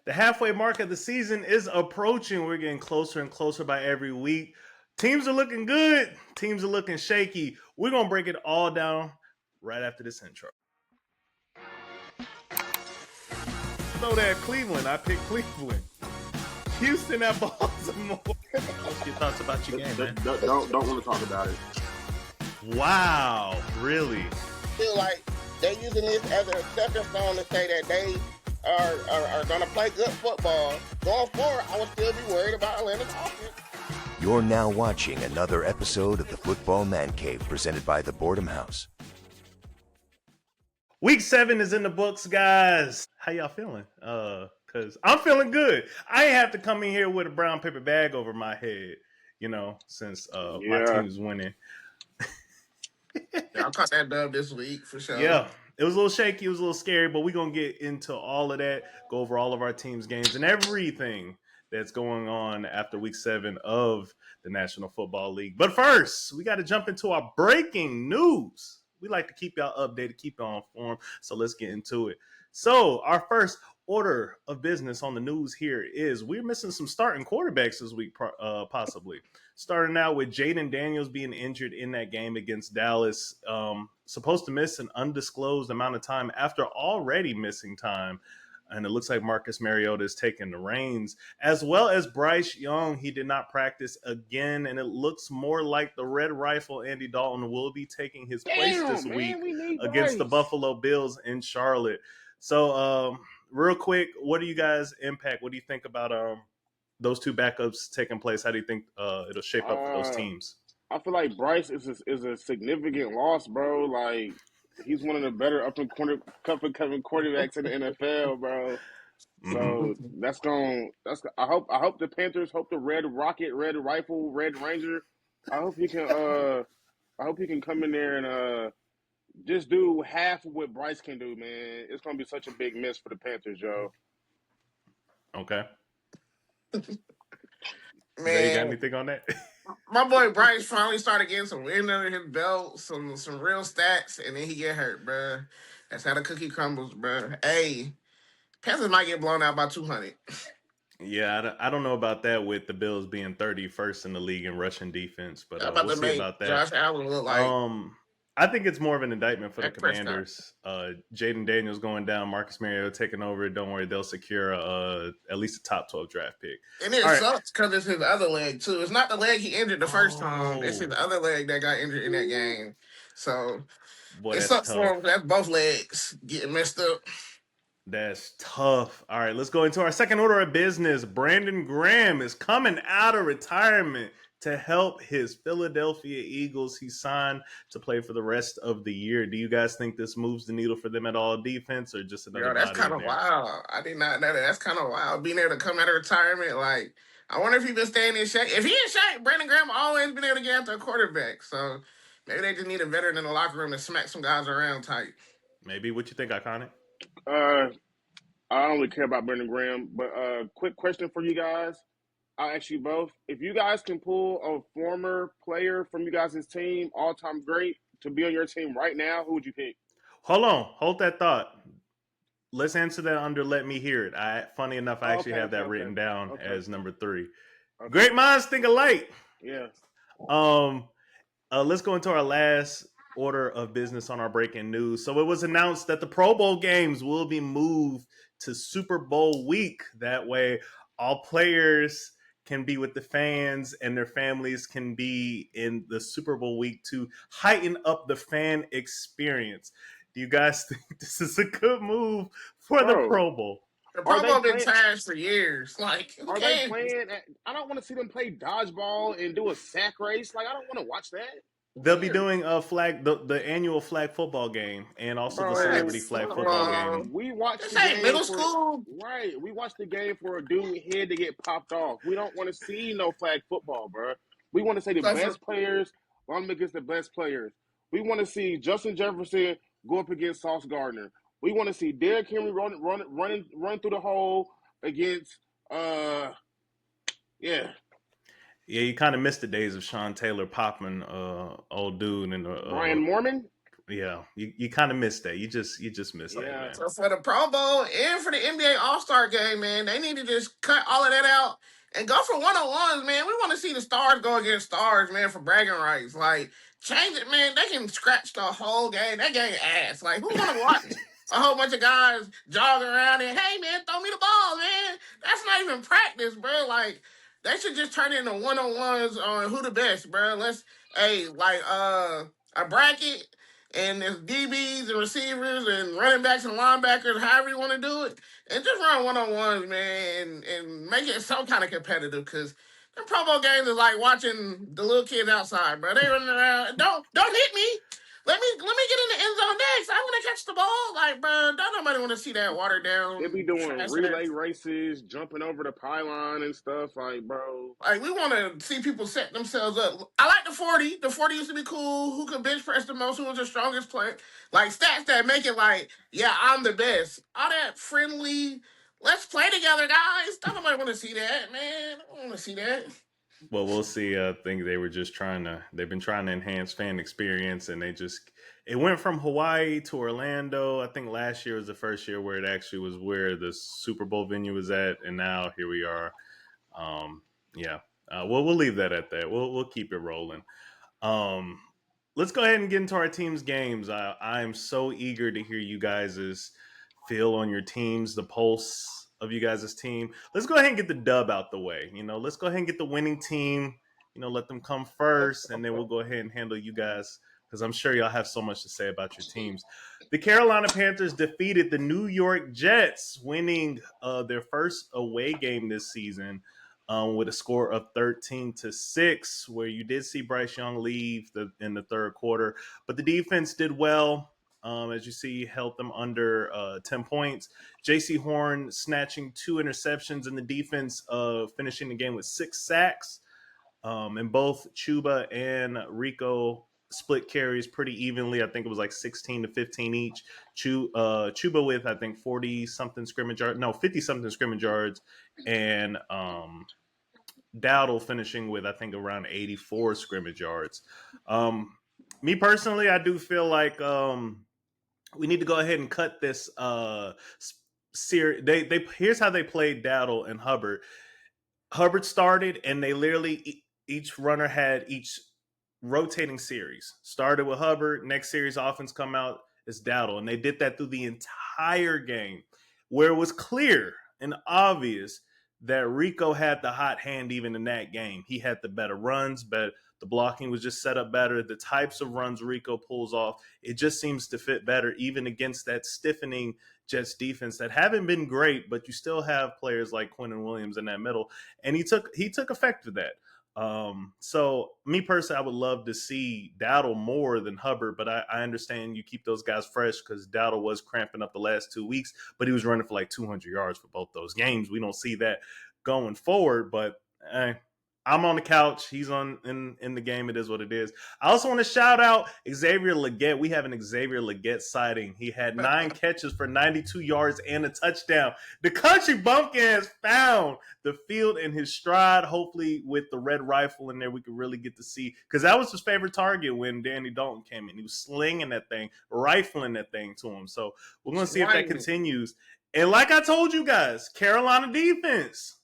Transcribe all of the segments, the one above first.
The halfway mark of the season is approaching. We're getting closer and closer by every week. Teams are looking good. Teams are looking shaky. We're going to break it all down right after this intro. So that Cleveland, I picked Cleveland. Houston at Baltimore. What's your thoughts about your game, man? Don't want to talk about it. Wow, really? Feel like they're using this as a stepping stone to say that they are going to play good football. Going forward, I would still be worried about Atlanta's offense. You're now watching another episode of the Football Man Cave presented by the Boredom House. Week 7 is in the books, guys. How y'all feeling? Because I'm feeling good. I ain't have to come in here with a brown paper bag over my head, since my team is winning. I caught that dub this week for sure. Yeah, it was a little shaky. It was a little scary, but we're going to get into all of that, go over all of our team's games and everything that's going on after week 7 of the National Football League. But first, we got to jump into our breaking news. We like to keep y'all updated, keep y'all informed, so let's get into it. So our first order of business on the news here is we're missing some starting quarterbacks this week, possibly. Starting out with Jaden Daniels being injured in that game against Dallas, supposed to miss an undisclosed amount of time after already missing time. And it looks like Marcus Mariota is taking the reins, as well as Bryce Young. He did not practice again, and it looks more like the Red Rifle Andy Dalton will be taking his place this week against the Buffalo Bills in Charlotte. So, real quick, what do you guys impact? What do you think about those two backups taking place? How do you think it'll shape up for those teams? I feel like Bryce is a significant loss, bro. Like, he's one of the better up and coming quarterbacks in the NFL, bro. So I hope the Panthers, hope the Red Rocket, Red Rifle, Red Ranger. I hope he can come in there and just do half of what Bryce can do, man. It's gonna be such a big miss for the Panthers, Joe. Okay. Man, Zay, you got anything on that? My boy Bryce finally started getting some wind under his belt, some real stats, and then he get hurt, bro. That's how the cookie crumbles, bro. Hey, Panthers might get blown out by 200. Yeah, I don't know about that with the Bills being 31st in the league in rushing defense, but we'll see about that. Josh Allen look like I think it's more of an indictment for the Dak Prescott. Commanders. Jaden Daniels going down, Marcus Mariota taking over. Don't worry, they'll secure at least a top 12 draft pick. And it sucks because it's his other leg, too. It's not the leg he injured the first time. It's his other leg that got injured in that game. So, it sucks for him. That's both legs getting messed up. That's tough. All right, let's go into our second order of business. Brandon Graham is coming out of retirement to help his Philadelphia Eagles. He signed to play for the rest of the year. Do you guys think this moves the needle for them at all, defense, or just another? That's kind of wild. I did not know that. That's kind of wild. Being able to come out of retirement, like, I wonder if he been staying in shape. If he in shape, Brandon Graham always been able to get after a quarterback. So maybe they just need a veteran in the locker room to smack some guys around tight. Maybe. What you think, Iconic? I don't really care about Brandon Graham, but quick question for you guys. I'll ask you both. If you guys can pull a former player from you guys' team, all-time great, to be on your team right now, who would you pick? Hold on. Hold that thought. Let's answer that under Let Me Hear It. Funny enough, I actually have that written down as number 3. Okay. Great minds think alike. Yeah. Let's go into our last order of business on our breaking news. So it was announced that the Pro Bowl games will be moved to Super Bowl week. That way, all players can be with the fans and their families can be in the Super Bowl week to heighten up the fan experience. Do you guys think this is a good move for the Pro Bowl? The Pro Bowl been trash for years. Like, are they playing? I don't want to see them play dodgeball and do a sack race. Like, I don't want to watch that. They'll be doing a the annual flag football game and also the celebrity flag football game. We watched the game middle school, right? We watched the game for a dude head to get popped off. We don't want to see no flag football, bro. We want to see the best players run against the best players. We want to see Justin Jefferson go up against Sauce Gardner. We want to see Derrick Henry run through the hole against Yeah, you kind of missed the days of Sean Taylor popping old dude and Brian Mormon. Yeah, you kind of missed that. You just missed that, Yeah. man. So for the Pro Bowl and for the NBA All Star Game, man, they need to just cut all of that out and go for one on ones, man. We want to see the stars go against stars, man, for bragging rights. Like, change it, man. They can scratch the whole game. That game ass. Like, who want to watch a whole bunch of guys jogging around and, hey, man, throw me the ball, man? That's not even practice, bro. Like, they should just turn it into one on ones on who the best, bro. Let's, hey, like, a bracket and there's DBs and receivers and running backs and linebackers, however you want to do it, and just run one on ones, man, and make it some kind of competitive. Because them Pro Bowl games is like watching the little kids outside, bro. They running around. Don't hit me. Let me get in the end zone next. I want to catch the ball. Like, bro, don't nobody want to see that watered They be down doing trash. relay races, jumping over the pylon and stuff. Like, bro, Like, we want to see people set themselves up. I like the 40. The 40 used to be cool. Who could bench press the most? Who was the strongest player? Like, stats that make it like, yeah, I'm the best. All that friendly, let's play together, guys. Don't nobody want to see that, man. I don't want to see that. Well, we'll see. I think they've been trying to enhance fan experience, and it went from Hawaii to Orlando. I think last year was the first year where it actually was where the Super Bowl venue was at, and now here we are. Yeah. We'll leave that at that. We'll keep it rolling. Um, let's go ahead and get into our team's games. I am so eager to hear you guys' feel on your teams, the pulse of you guys' team. Let's go ahead and get the dub out the way. Let's go ahead and get the winning team. Let them come first, and then we'll go ahead and handle you guys because I'm sure y'all have so much to say about your teams. The Carolina Panthers defeated the New York Jets, winning their first away game this season with a score of 13-6, where you did see Bryce Young leave in the third quarter, but the defense did well. As you see, held them under 10 points. J.C. Horn snatching 2 interceptions, and the defense finishing the game with 6 sacks. And both Chuba and Rico split carries pretty evenly. I think it was like 16 to 15 each. Chuba with, I think, 40-something scrimmage yards. No, 50-something scrimmage yards. And Dowdle finishing with, I think, around 84 scrimmage yards. Me personally, I do feel like we need to go ahead and cut this series. Here's how they played Dowdle and Hubbard. Hubbard started, and they literally each runner had each rotating series. Started with Hubbard, next series offense come out is Dowdle, and they did that through the entire game, where it was clear and obvious that Rico had the hot hand even in that game. He had the better runs, but the blocking was just set up better. The types of runs Rico pulls off, it just seems to fit better, even against that stiffening Jets defense that haven't been great, but you still have players like Quinnen Williams in that middle, and he took effect of that. So me personally, I would love to see Dowdle more than Hubbard, but I understand you keep those guys fresh because Dowdle was cramping up the last 2 weeks, but he was running for like 200 yards for both those games. We don't see that going forward, but I'm on the couch. He's in the game. It is what it is. I also want to shout out Xavier Legette. We have an Xavier Legette sighting. He had 9 catches for 92 yards and a touchdown. The country bumpkin has found the field in his stride. Hopefully with the red rifle in there, we could really get to see, because that was his favorite target when Danny Dalton came in. He was slinging that thing, rifling that thing to him. So we're going to see if that continues. And like I told you guys, Carolina defense,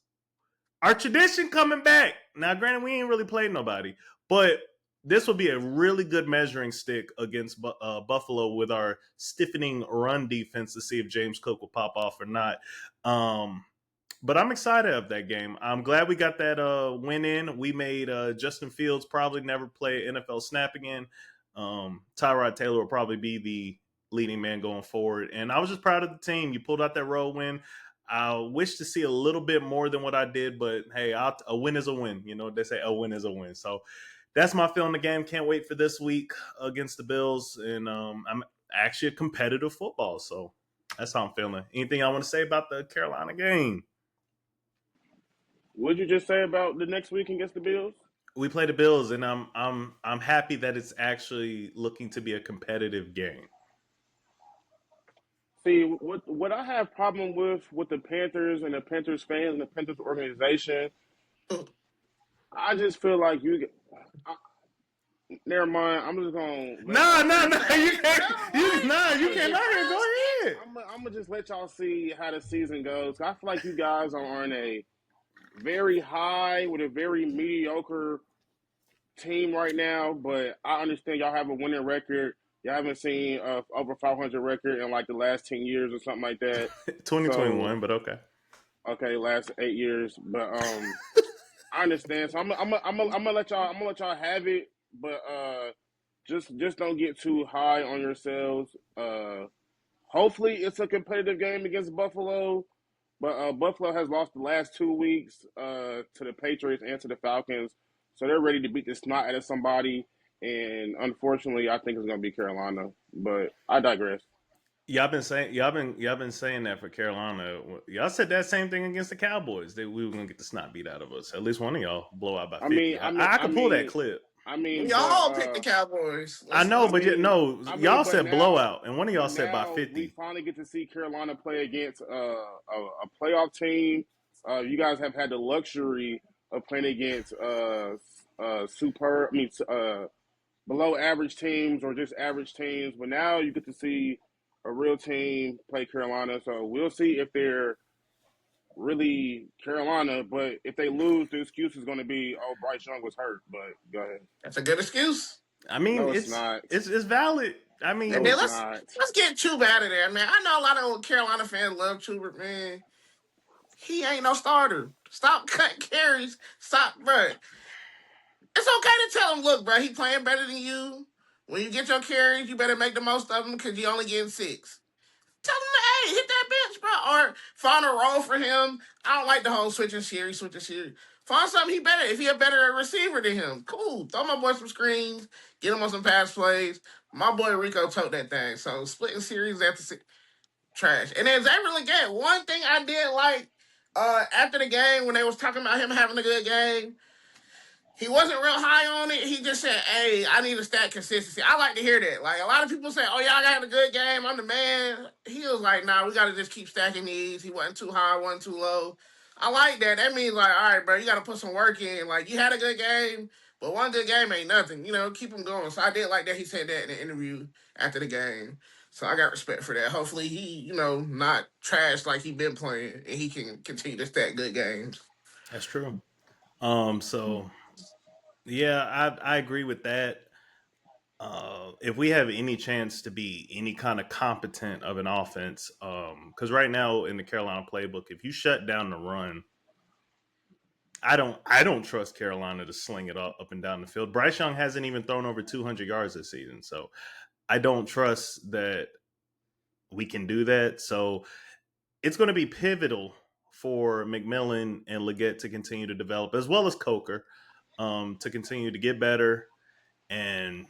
our tradition coming back. Now, granted, we ain't really played nobody, but this will be a really good measuring stick against Buffalo with our stiffening run defense to see if James Cook will pop off or not. But I'm excited of that game. I'm glad we got that win in. We made Justin Fields probably never play NFL snap again. Tyrod Taylor will probably be the leading man going forward. And I was just proud of the team. You pulled out that road win. I wish to see a little bit more than what I did, but hey, a win is a win. They say a win is a win. So that's my feel in the game. Can't wait for this week against the Bills. And I'm actually a competitive football. So that's how I'm feeling. Anything I want to say about the Carolina game? What'd you just say about the next week against the Bills? We play the Bills, and I'm happy that it's actually looking to be a competitive game. See, what I have problem with the Panthers and the Panthers fans and the Panthers organization, I just feel like Never mind. I'm just gonna No, no, no. You Hey, bro, can't. You why? can't. Not here. Go ahead. I'm gonna just let y'all see how the season goes. I feel like you guys are on a very high with a very mediocre team right now, but I understand y'all have a winning record. Y'all haven't seen over 500 record in like the last 10 years or something like that. So 2021, but okay. okay, last 8 years, but I understand. So I'm gonna let y'all have it, but just don't get too high on yourselves. Hopefully it's a competitive game against Buffalo, but Buffalo has lost the last 2 weeks to the Patriots and to the Falcons, so they're ready to beat the snot out of somebody. And unfortunately, I think it's going to be Carolina. But I digress. Y'all been saying that for Carolina. Y'all said that same thing against the Cowboys that we were gonna get the snot beat out of us. At least one of y'all blow out by I 50. mean, I mean, I I could pull that mean, clip. I mean, Y'all but all picked the Cowboys. I know, but no, I mean, y'all but said now, blowout, and one of y'all but said by now we 50. finally get to see Carolina play against a playoff team. You guys have had the luxury of playing against below average teams or just average teams, but now you get to see a real team play Carolina. So we'll see if they're really Carolina. But if they lose, the excuse is going to be, "Oh, Bryce Young was hurt." But go ahead. That's a good excuse. I mean, No, it's not. it's valid. I And No, mean, then it's let's not. let's get Chuba out of there, man. I know a lot of Carolina fans love Chuba, man. He ain't no starter. Stop cutting carries. Stop, bro. It's okay to tell him, look, bro, he playing better than you. When you get your carries, you better make the most of them because you only getting 6. Tell him, hey, hit that bench, bro. Or find a role for him. I don't like the whole switching series. Find something he better. If he a better receiver than him, cool. Throw my boy some screens. Get him on some pass plays. My boy Rico tote that thing. So splitting series trash. And then Xavier Legette, one thing I did like after the game when they was talking about him having a good game, he wasn't real high on it. He just said, "Hey, I need to stat consistency." I like to hear that. Like a lot of people say, "Oh yeah, I got a good game. I'm the man." He was like, "Nah, we got to just keep stacking these." He wasn't too high, wasn't too low. I like that. That means like, all right, bro, you got to put some work in. Like you had a good game, but one good game ain't nothing. You know, keep him going. So I did like that. He said that in the interview after the game. So I got respect for that. Hopefully he, not trash like he been playing, and he can continue to stack good games. that's true. So yeah, I agree with that. If we have any chance to be any kind of competent of an offense, because right now in the Carolina playbook, if you shut down the run, I don't trust Carolina to sling it up and down the field. Bryce Young hasn't even thrown over 200 yards this season, so I don't trust that we can do that. So it's going to be pivotal for McMillan and Leggett to continue to develop, as well as Coker, to continue to get better and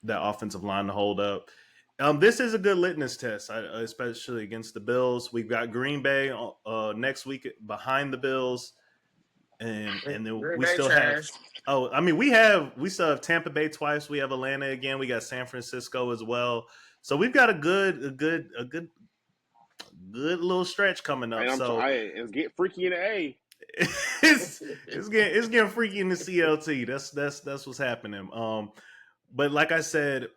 that offensive line to hold up. This is a good litmus test, especially against the Bills. We've got Green Bay next week behind the Bills, and then Green we Bay still have. trash. Oh, I mean, we still have Tampa Bay twice. We have Atlanta again. We got San Francisco as well. So we've got a good little stretch coming up. And So it's get freaky in the A. it's getting freaky in the CLT. That's what's happening. But like I said,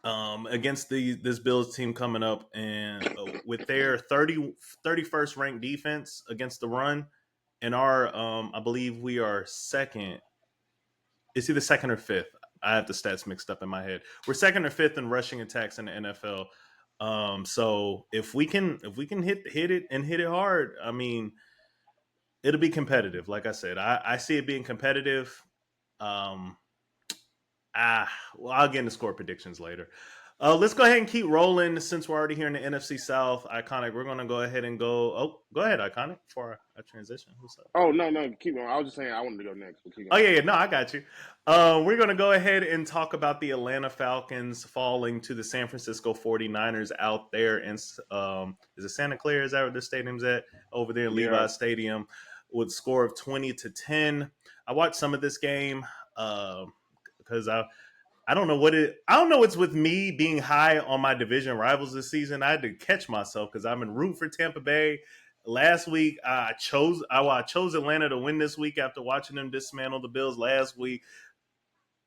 against this Bills team coming up, and with their 31st ranked defense against the run, and our I believe we are second. It's either second or fifth. I have the stats mixed up in my head. We're second or fifth in rushing attacks in the NFL. So if we can hit it and hit it hard, I mean, it'll be competitive. Like I said, I see it being competitive. Um, well, I'll get into score predictions later. Let's go ahead and keep rolling since we're already here in the NFC South. Iconic, we're going to go ahead and go. Oh, go ahead, Iconic, before I transition. What's up? Oh no, keep going. I was just saying I wanted to go next. But keep Oh, going. yeah, no, I got you. We're going to go ahead and talk about the Atlanta Falcons falling to the San Francisco 49ers out there. And is it Santa Clara? Is that where the stadium's at? Over there in Levi Stadium with a score of 20-10. I watched some of this game because I don't know what's with me being high on my division rivals this season. I had to catch myself because I'm in root for Tampa Bay. Last week, I chose Atlanta to win this week after watching them dismantle the Bills last week.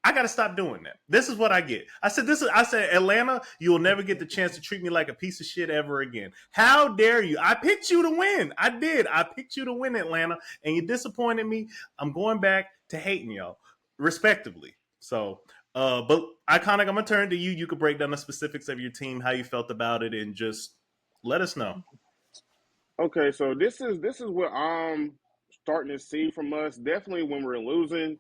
I got to stop doing that. This is what I get. I said, Atlanta, you will never get the chance to treat me like a piece of shit ever again. How dare you? I picked you to win. I did. I picked you to win, Atlanta, and you disappointed me. I'm going back to hating y'all, respectively. So, but Iconic, I'm going to turn to you. You could break down the specifics of your team, how you felt about it, and just let us know. Okay, so this is what I'm starting to see from us. Definitely when we're losing.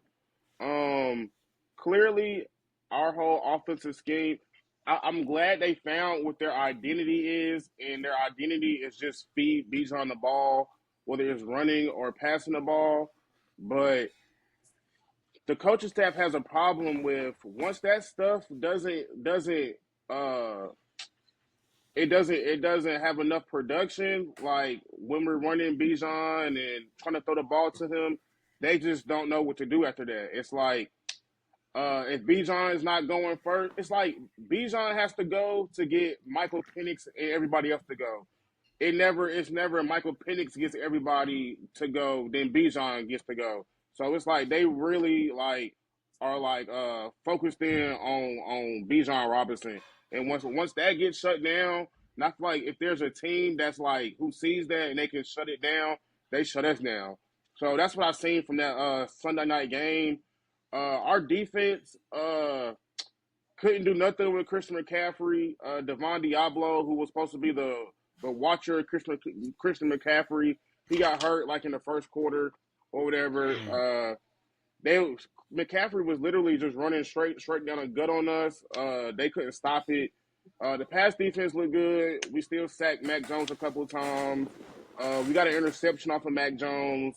Clearly, our whole offensive scheme. I'm glad they found what their identity is, and their identity is just feed Bijan the ball, whether it's running or passing the ball. But the coaching staff has a problem with once that stuff uh it doesn't have enough production. Like when we're running Bijan and trying to throw the ball to him, they just don't know what to do after that. It's like if Bijan is not going first, it's like Bijan has to go to get Michael Penix and everybody else to go. It's never Michael Penix gets everybody to go, then Bijan gets to go. So it's like they really like are like focused in on Bijan Robinson. And once that gets shut down, not like if there's a team that's like who sees that and they can shut it down, they shut us down. So that's what I've seen from that Sunday night game. Our defense couldn't do nothing with Christian McCaffrey. Devon Diablo, who was supposed to be the watcher, Christian McCaffrey, he got hurt like in the first quarter or whatever. McCaffrey was literally just running straight down a gut on us. They couldn't stop it. The pass defense looked good. We still sacked Mac Jones a couple of times. We got an interception off of Mac Jones.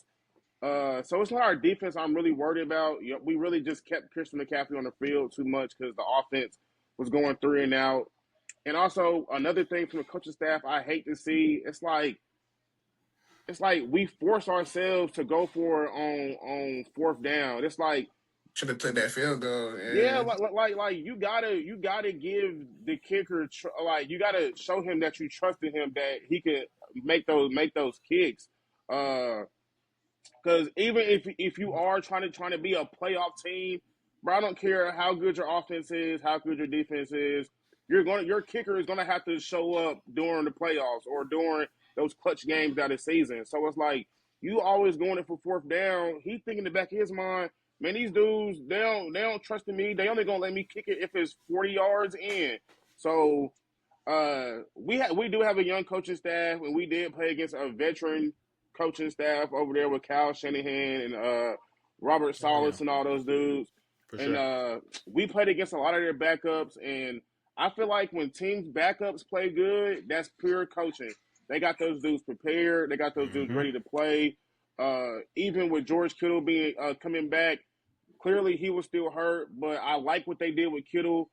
So it's not our defense I'm really worried about. We really just kept Christian McCaffrey on the field too much because the offense was going 3 and out. And also another thing from the coaching staff I hate to see, it's like we force ourselves to go for it on fourth down. It's like should have took that field goal. Yeah, like you gotta give the kicker like you gotta show him that you trusted him that he could make those kicks. Because even if you are trying to be a playoff team, bro, I don't care how good your offense is, how good your defense is. Your kicker is gonna have to show up during the playoffs or during those clutch games out of the season. So it's like you always going in for fourth down. He's thinking in the back of his mind, man, these dudes they don't trust in me. They only gonna let me kick it if it's 40 yards in. So we do have a young coaching staff, and we did play against a veteran coaching staff over there with Kyle Shanahan and Robert Salas and all those dudes. And we played against a lot of their backups, and I feel like when teams' backups play good, that's pure coaching. They got those dudes prepared. They got those dudes ready to play. Even with George Kittle being coming back, clearly he was still hurt, but I like what they did with Kittle.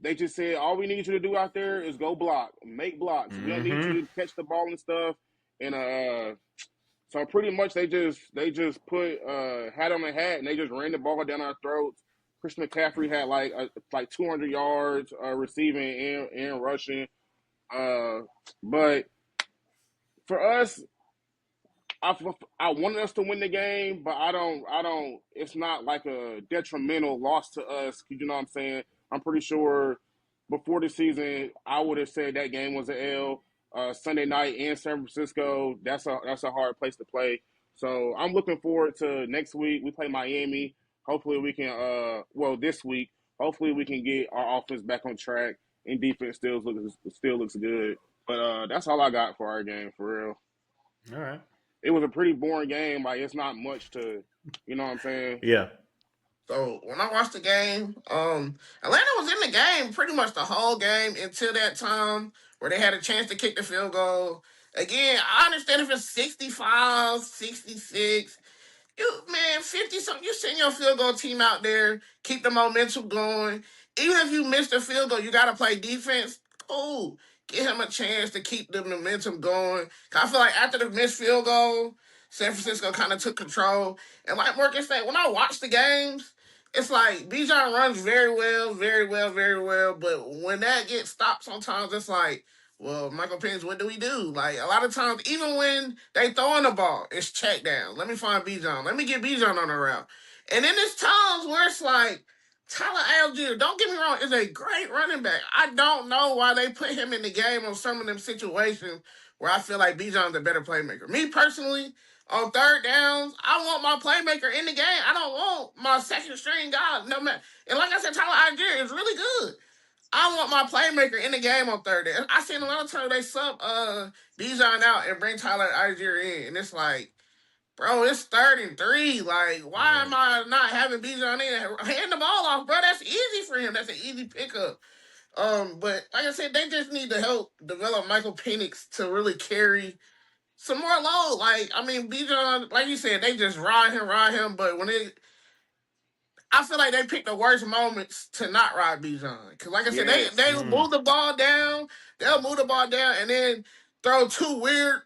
They just said, all we need you to do out there is go block, make blocks. We don't need you to catch the ball and stuff. And so pretty much they just put hat on the hat and they just ran the ball down our throats. Christian McCaffrey had like 200 yards receiving and rushing. But for us, I wanted us to win the game, but I don't. It's not like a detrimental loss to us. You know what I'm saying? I'm pretty sure before the season, I would have said that game was an L. Sunday night in San Francisco, that's a hard place to play. So I'm looking forward to next week. We play Miami. Hopefully we can. This week, hopefully we can get our offense back on track and defense still looks good. But that's all I got for our game, for real. All right. It was a pretty boring game. Like, it's not much to, you know what I'm saying? Yeah. So when I watched the game, Atlanta was in the game pretty much the whole game until that time where they had a chance to kick the field goal. Again, I understand if it's 65, 66. 50 something. You send your field goal team out there, keep the momentum going. Even if you miss the field goal, you got to play defense. Cool. Give him a chance to keep the momentum going. I feel like after the missed field goal, San Francisco kind of took control. And like Marcus said, when I watch the games, it's like Bijan runs very well, very well, very well. But when that gets stopped sometimes, it's like, well, Michael Penix, what do we do? Like, a lot of times, even when they throwing the ball, it's check down. Let me find Bijan. Let me get Bijan on the route. And then there's times where it's like, Tyler Algier, don't get me wrong, is a great running back. I don't know why they put him in the game on some of them situations where I feel like Bijan's a better playmaker. Me personally, on third downs, I want my playmaker in the game. I don't want my second string guy. No matter. And like I said, Tyler Algier is really good. I want my playmaker in the game on third down. I seen a lot of times they sub Bijan out and bring Tyler Algier in, and it's like, bro, it's 3rd and 3. Like, why am I not having Bijan in? Hand the ball off, bro. That's easy for him. That's an easy pickup. But like I said, they just need to help develop Michael Penix to really carry some more load. Like, I mean, Bijan, like you said, they just ride him. But I feel like they picked the worst moments to not ride Bijan. Because, like I said, they move the ball down. They'll move the ball down and then throw two weird.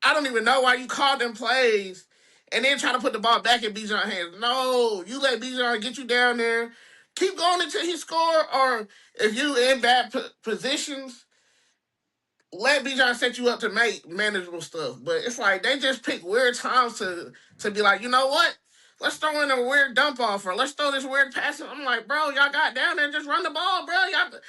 I don't even know why you called them plays and then try to put the ball back in Bijan's hands. No, you let Bijan get you down there. Keep going until he score, or if you in bad positions, let Bijan set you up to make manageable stuff. But it's like they just pick weird times to be like, you know what? Let's throw in a weird dump off, or let's throw this weird pass. I'm like, bro, y'all got down there, just run the ball, bro.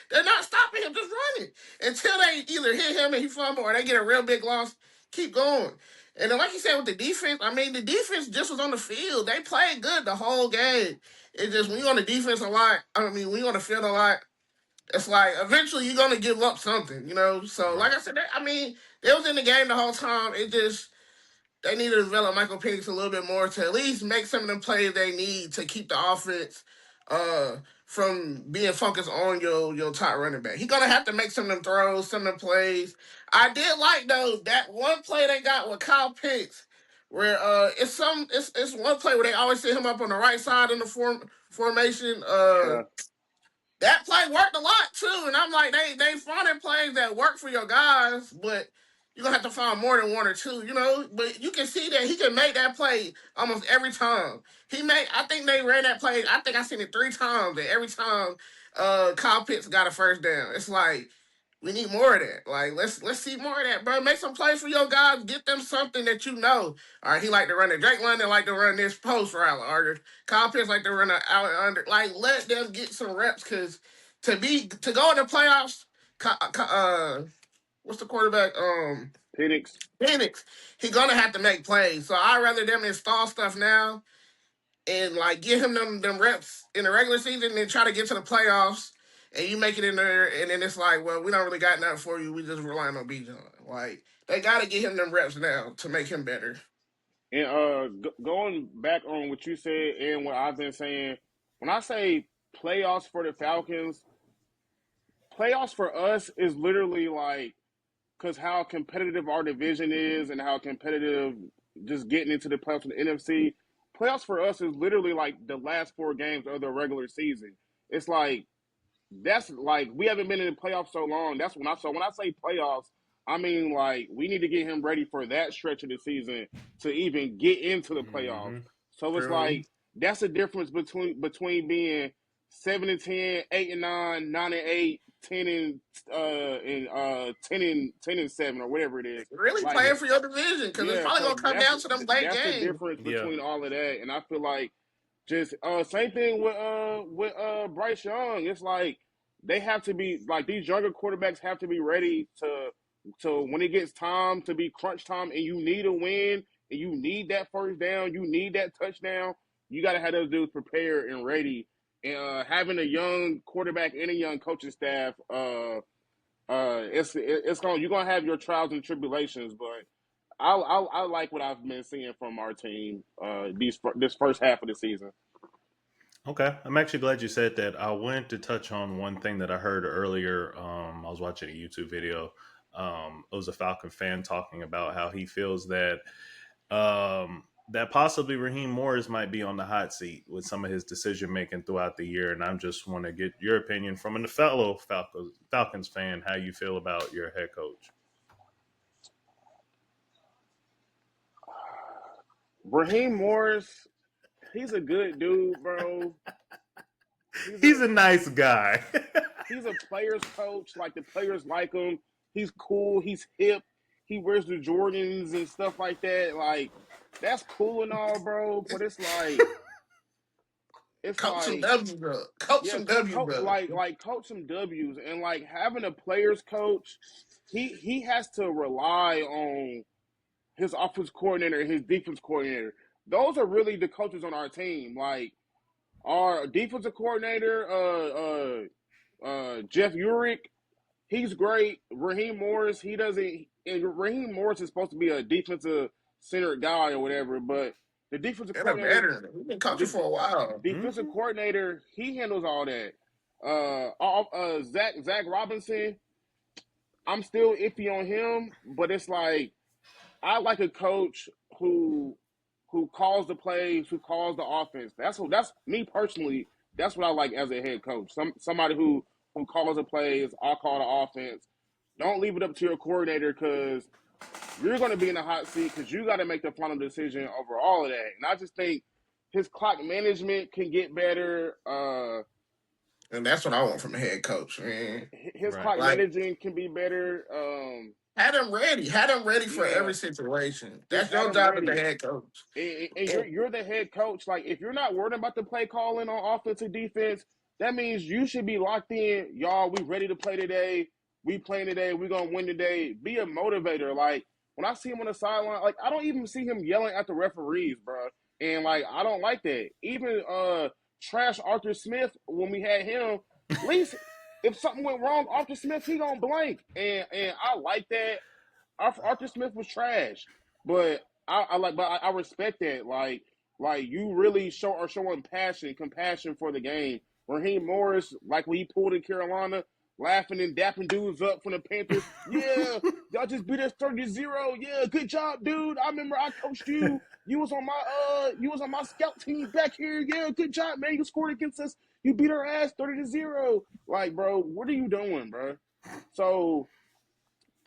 They're not stopping him, just run it until they either hit him and he fumble, or they get a real big loss. Keep going. And then, like you said, with the defense, I mean, the defense just was on the field. They played good the whole game. It's just when you're on the defense a lot, when you're on the field a lot, it's like eventually you're gonna give up something, you know. So, like I said, they was in the game the whole time. It just they need to develop Michael Penix a little bit more to at least make some of them plays they need to keep the offense from being focused on your top running back. He's gonna have to make some of them throws, some of them plays. I did like though that one play they got with Kyle Pitts, where it's one play where they always set him up on the right side in the formation. That play worked a lot too, and I'm like, they finding plays that work for your guys, but you're gonna have to find more than one or two, you know. But you can see that he can make that play almost every time. I think they ran that play. I think I seen it 3 times, and every time Kyle Pitts got a first down. It's like we need more of that. Like let's see more of that, bro. Make some plays for your guys. Get them something that you know. All right, he like to run it. Drake London like to run this post route, or Kyle Pitts like to run an out and under. Like let them get some reps, because to go in the playoffs, what's the quarterback? Penix. He gonna have to make plays. So I'd rather them install stuff now and like give him them reps in the regular season and try to get to the playoffs. And you make it in there, and then it's like, well, we don't really got nothing for you. We just relying on Bijan. Like they got to get him them reps now to make him better. And going back on what you said and what I've been saying, when I say playoffs for the Falcons, playoffs for us is literally like, because how competitive our division is and how competitive just getting into the playoffs in the NFC, playoffs for us is literally like the last 4 games of the regular season. It's like, that's like, we haven't been in the playoffs so long. When I say playoffs, I mean like we need to get him ready for that stretch of the season to even get into the playoffs. Mm-hmm. So it's like that's the difference between being 7-10, 8-9, 9-8, 10-7 or whatever it is. Really like, playing for your division, because it's probably gonna come down to them late games. That's the difference between all of that, and I feel like just same thing with Bryce Young. It's like they have to be like, these younger quarterbacks have to be ready to when it gets time to be crunch time and you need a win and you need that first down, you need that touchdown. You got to have those dudes prepared and ready. And having a young quarterback and a young coaching staff, it's going, you're gonna have your trials and tribulations, but I like what I've been seeing from our team this first half of the season. Okay, I'm actually glad you said that. I wanted to touch on one thing that I heard earlier. I was watching a YouTube video. It was a Falcon fan talking about how he feels that that possibly Raheem Morris might be on the hot seat with some of his decision making throughout the year, and I just want to get your opinion from a fellow Falcons fan, how you feel about your head coach. Raheem Morris, he's a good dude, bro. He's a nice guy. He's a player's coach. Like, the players like him. He's cool. He's hip. He wears the Jordans and stuff like that. Like, that's cool and all, bro. But it's like, it's Coach some like, W's up. Coach yeah, some W's up. coach some W's, and like having a players coach, he has to rely on his offense coordinator and his defense coordinator. Those are really the coaches on our team. Like our defensive coordinator, Jeff Urich, he's great. Raheem Morris, he doesn't. And Raheem Morris is supposed to be a defensive centered guy or whatever, but the defensive And a coordinator, veteran. We've been coaching the for a while. defensive coordinator, he handles all that. Zach Robinson, I'm still iffy on him, but it's like I like a coach who calls the plays, who calls the offense. That's me personally. That's what I like as a head coach. Somebody who calls the plays. I'll call the offense. Don't leave it up to your coordinator because you're going to be in the hot seat because you got to make the final decision over all of that. And I just think his clock management can get better. And that's what I want from a head coach, man. His clock management can be better. Had him ready. Had him ready for Yeah. every situation. That's Just your had him job as ready. the head coach. And you're the head coach. Like, if you're not worried about the play calling on offense and defense, that means you should be locked in. Y'all, we ready to play today. We playing today. We going to win today. Be a motivator. Like, when I see him on the sideline, like, I don't even see him yelling at the referees, bro. And, like, I don't like that. Even trash Arthur Smith, when we had him, at least if something went wrong, Arthur Smith, he going to blank. And I like that. Arthur Smith was trash. But I respect that. Like you really are showing compassion for the game. Raheem Morris, like when he pulled in Carolina, laughing and dapping dudes up from the Panthers. Yeah, y'all just beat us 30-0. Yeah, good job, dude. I remember I coached you. You was on my scout team back here. Yeah, good job, man. You scored against us. You beat our ass 30-0. Like, bro, what are you doing, bro? So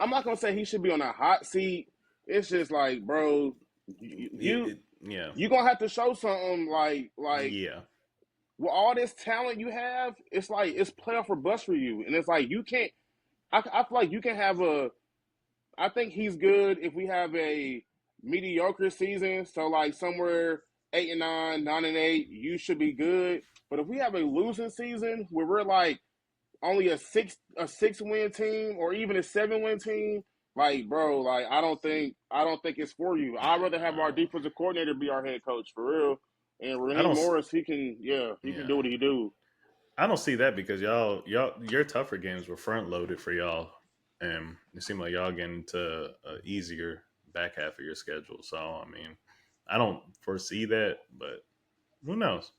I'm not gonna say he should be on a hot seat. It's just like, bro, you gonna have to show something. Like with all this talent you have, it's like it's playoff or bust for you, and it's like you can't. I feel like you can have I think he's good if we have a mediocre season. So like somewhere 8-9, 9-8, you should be good. But if we have a losing season where we're like only a 6-win team or even a 7-win team, like, bro, like I don't think it's for you. I'd rather have our defensive coordinator be our head coach for real. And Raheem Morris, he can do what he do. I don't see that because y'all your tougher games were front loaded for y'all, and it seemed like y'all getting into an easier back half of your schedule. So I mean, I don't foresee that, but who knows?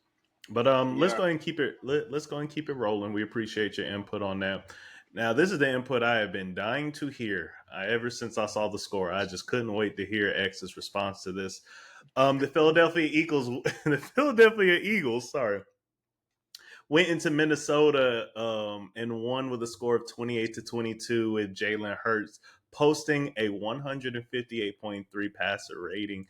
But let's go ahead and keep it. Let's go and keep it rolling. We appreciate your input on that. Now, this is the input I have been dying to hear ever since I saw the score. I just couldn't wait to hear X's response to this. The Philadelphia Eagles, sorry, went into Minnesota and won with a score of 28-22 with Jalen Hurts posting a 158.3 passer rating.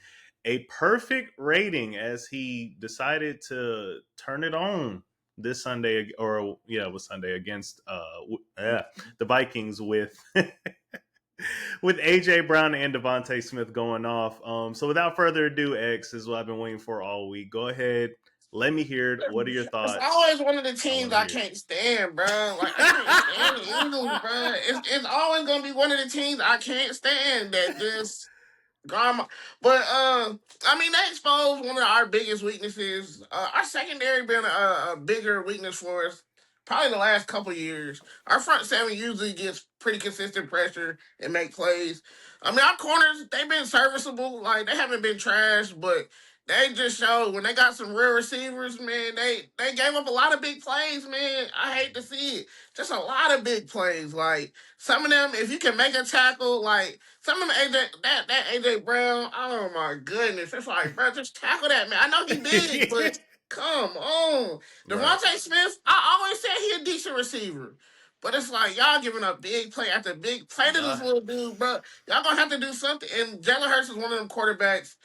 A perfect rating as he decided to turn it on this Sunday, or it was Sunday against the Vikings with with AJ Brown and Devontae Smith going off. So without further ado, X is what I've been waiting for all week. Go ahead, let me hear it. What are your thoughts? It's always one of the teams I can't stand, bro. Like I can't stand the Eagles, bro. It's always gonna be one of the teams I can't stand that just. But I mean, they exposed one of our biggest weaknesses. Our secondary been a bigger weakness for us probably the last couple of years. Our front seven usually gets pretty consistent pressure and make plays. I mean, our corners, they've been serviceable. Like they haven't been trash, but they just showed when they got some real receivers, man, they gave up a lot of big plays, man. I hate to see it. Just a lot of big plays. Like some of them, if you can make a tackle, like some of them that AJ Brown, oh my goodness. It's like, bro, just tackle that man. I know he big, but come on. Devontae Smith, I always said he a decent receiver. But it's like y'all giving up big play after big play to this little dude, bro. Y'all gonna have to do something. And Jalen Hurts is one of them quarterbacks